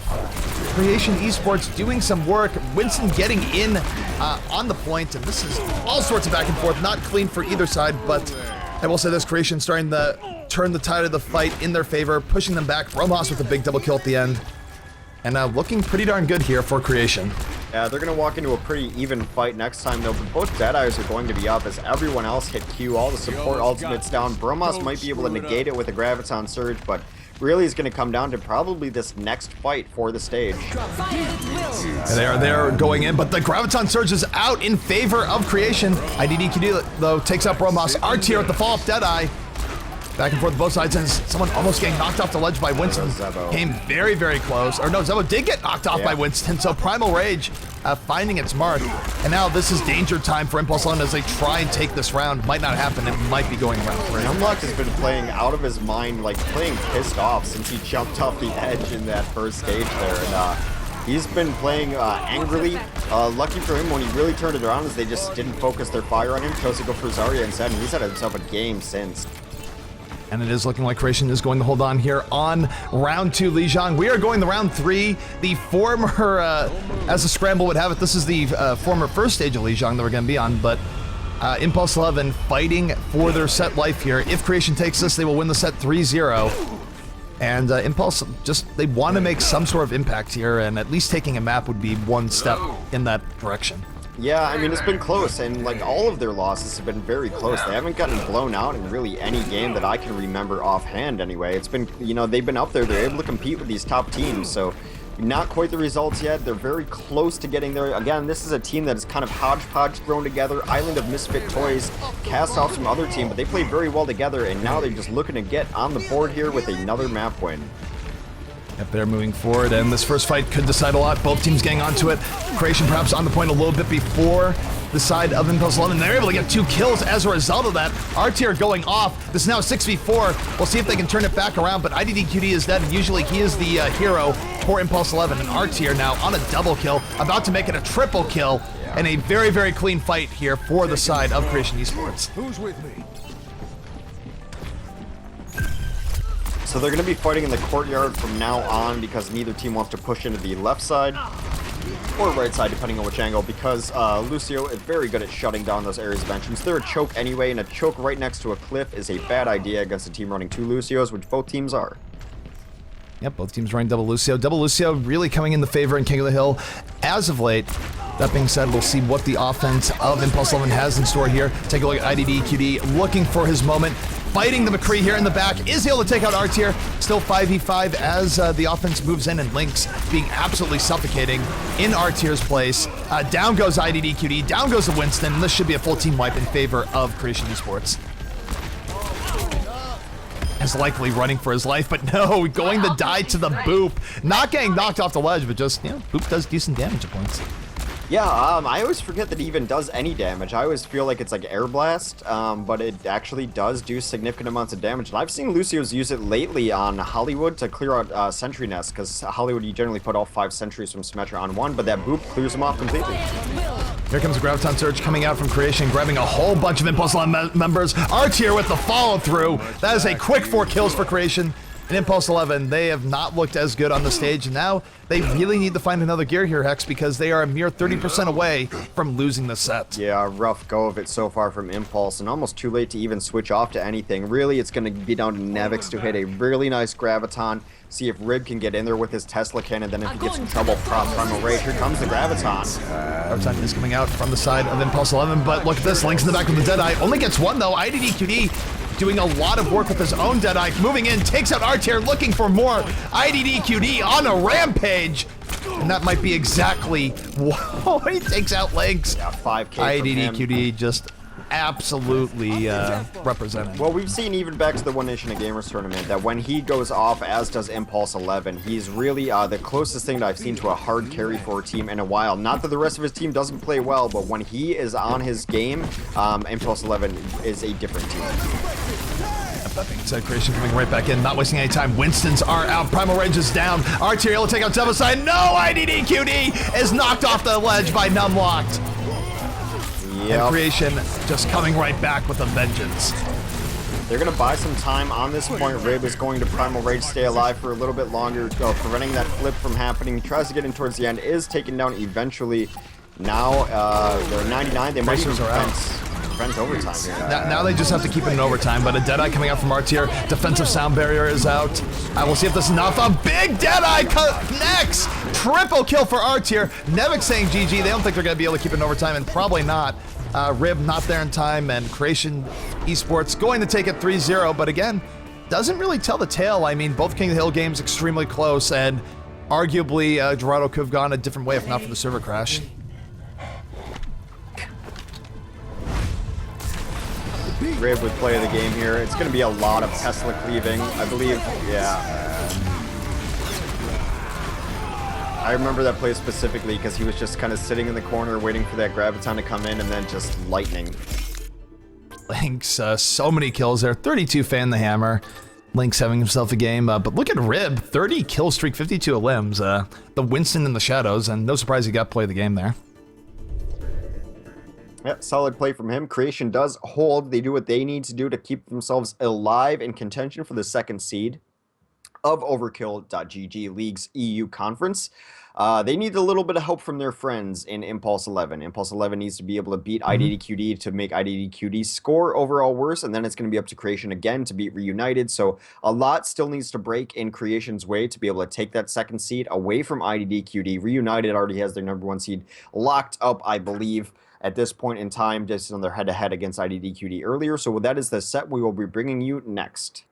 Creation Esports doing some work. Winston getting in on the point, and this is all sorts of back and forth. Not clean for either side, but I will say this, Creation starting to turn the tide of the fight in their favor, pushing them back. Romos with a big double kill at the end. And looking pretty darn good here for Creation. Yeah, they're going to walk into a pretty even fight next time, though, but both Deadeyes are going to be up as everyone else hit Q. All the support ultimates down. Bromos might be able to negate it with a Graviton Surge, but really is going to come down to probably this next fight for the stage. They're going in, but the Graviton Surge is out in favor of Creation. IDDQD, though, takes out Bromos. R-Tier at the follow-up Deadeye. Back and forth both sides, and someone almost getting knocked off the ledge by Winston. Came very, very close. Or no, Zebo did get knocked off by Winston, so Primal Rage finding its mark. And now this is danger time for Impulse 11 as they try and take this round. Might not happen. It might be going round 3. Numlock has been playing out of his mind, like playing pissed off since he jumped off the edge in that first stage there. And he's been playing angrily. Lucky for him, when he really turned it around, is they just didn't focus their fire on him. Chose to go for Zarya instead, and he's had himself a game since. And it is looking like Creation is going to hold on here on round 2, Lijiang. We are going to round 3. The former, as the scramble would have it, this is the former first stage of Lijiang that we're going to be on, but Impulse 11 fighting for their set life here. If Creation takes this, they will win the set 3-0. And Impulse, they want to make some sort of impact here, and at least taking a map would be one step in that direction. Yeah, I mean, it's been close, and like all of their losses have been very close. They haven't gotten blown out in really any game that I can remember offhand anyway. It's been, you know, they've been up there. They're able to compete with these top teams, so not quite the results yet. They're very close to getting there. Again, this is a team that is kind of hodgepodge thrown together, island of misfit toys, cast off from other team, but they play very well together, and now they're just looking to get on the board here with another map win. Yep, they're moving forward, and this first fight could decide a lot. Both teams getting onto it. Creation perhaps on the point a little bit before the side of Impulse 11. They're able to get 2 kills as a result of that. R-Tier going off. This is now 6v4. We'll see if they can turn it back around, but IDDQD is dead, and usually he is the hero for Impulse 11. And R-Tier now on a double kill, about to make it a triple kill, and a very, very clean fight here for the side of Creation Esports. Who's with me? So they're going to be fighting in the courtyard from now on because neither team wants to push into the left side or right side, depending on which angle, because Lucio is very good at shutting down those areas of entrance. They're a choke anyway, and a choke right next to a cliff is a bad idea against a team running 2 Lucios, which both teams are. Yep, both teams running double Lucio. Double Lucio really coming in the favor in King of the Hill as of late. That being said, we'll see what the offense of Impulse 11 has in store here. Take a look at IDDQD looking for his moment. fighting the McCree here in the back, is able to take out R-Tier. Still 5v5 as the offense moves in, and Lynx being absolutely suffocating in R-Tier's place. Down goes IDDQD, down goes the Winston, and this should be a full team wipe in favor of Creation Esports. Is likely running for his life, but no, going to die to the Boop. Not getting knocked off the ledge, but just, Boop does decent damage at points. Yeah, I always forget that it even does any damage. I always feel like it's like Air Blast, but it actually does do significant amounts of damage. And I've seen Lucio's use it lately on Hollywood to clear out Sentry Nest, because Hollywood, you generally put all 5 sentries from Symmetra on one, but that Boop clears them off completely. Here comes a Graviton Surge coming out from Creation, grabbing a whole bunch of Impulse members. R-Tier with the follow-through. That is a quick 4 kills for Creation. And Impulse 11, they have not looked as good on the stage, and now they really need to find another gear here, Hex, because they are a mere 30% away from losing the set. Yeah, rough go of it so far from Impulse, and almost too late to even switch off to anything. Really, it's going to be down to Nevix to hit a really nice Graviton, see if Rib can get in there with his Tesla cannon, then if he gets in trouble, Primal Rage. Here comes the Graviton. Graviton is coming out from the side of Impulse 11, but look at this, Lynx in the back with the Deadeye. Only gets one, though. IDDQD doing a lot of work with his own Deadeye, moving in, takes out R-Tier, looking for more. IDDQD on a rampage, and that might be exactly what he takes out Lynx. Yeah, 5K IDDQD just absolutely representing. Well, we've seen even back to the One Nation of Gamers tournament that when he goes off, as does Impulse 11, he's really the closest thing that I've seen to a hard carry for a team in a while. Not that the rest of his team doesn't play well, but when he is on his game, Impulse 11 is a different team. That being said, Creation coming right back in, not wasting any time. Winston's are out, Primal Rage is down. R-Tier will take out Devastator. No, IDDQD is knocked off the ledge by Numlocked. Yep. And Creation just coming right back with a vengeance. They're going to buy some time on this point. Rib is going to Primal Rage, stay alive for a little bit longer, preventing that flip from happening. He tries to get in towards the end, is taken down eventually. Now, they're 99. They might even prevent overtime here. Now they just have to keep it in overtime, but a Deadeye coming out from R-Tier. Defensive sound barrier is out. We'll see if this is enough. A big Deadeye connects! Triple kill for R-Tier. Nevix saying GG. They don't think they're going to be able to keep it in overtime, and probably not. Rib not there in time, and Creation Esports going to take it 3-0, but again, doesn't really tell the tale. I mean, both King of the Hill games extremely close, and arguably Dorado could have gone a different way if not for the server crash. Rib with play of the game here. It's going to be a lot of Tesla cleaving, I believe. Yeah. I remember that play specifically because he was just kind of sitting in the corner waiting for that Graviton to come in and then just lightning. Lynx, so many kills there. 32 fan the hammer. Lynx having himself a game, but look at Rib, 30 kill streak, 52 limbs. The Winston in the shadows, and no surprise he got play of the game there. Yeah, solid play from him. Creation does hold. They do what they need to do to keep themselves alive in contention for the second seed of Overkill.GG League's EU conference. They need a little bit of help from their friends in Impulse 11. Impulse 11 needs to be able to beat IDDQD to make IDDQD's score overall worse, and then it's going to be up to Creation again to beat Reunited. So a lot still needs to break in Creation's way to be able to take that second seed away from IDDQD. Reunited already has their number 1 seed locked up, I believe, at this point in time, just on their head-to-head against IDDQD earlier. So that is the set we will be bringing you next.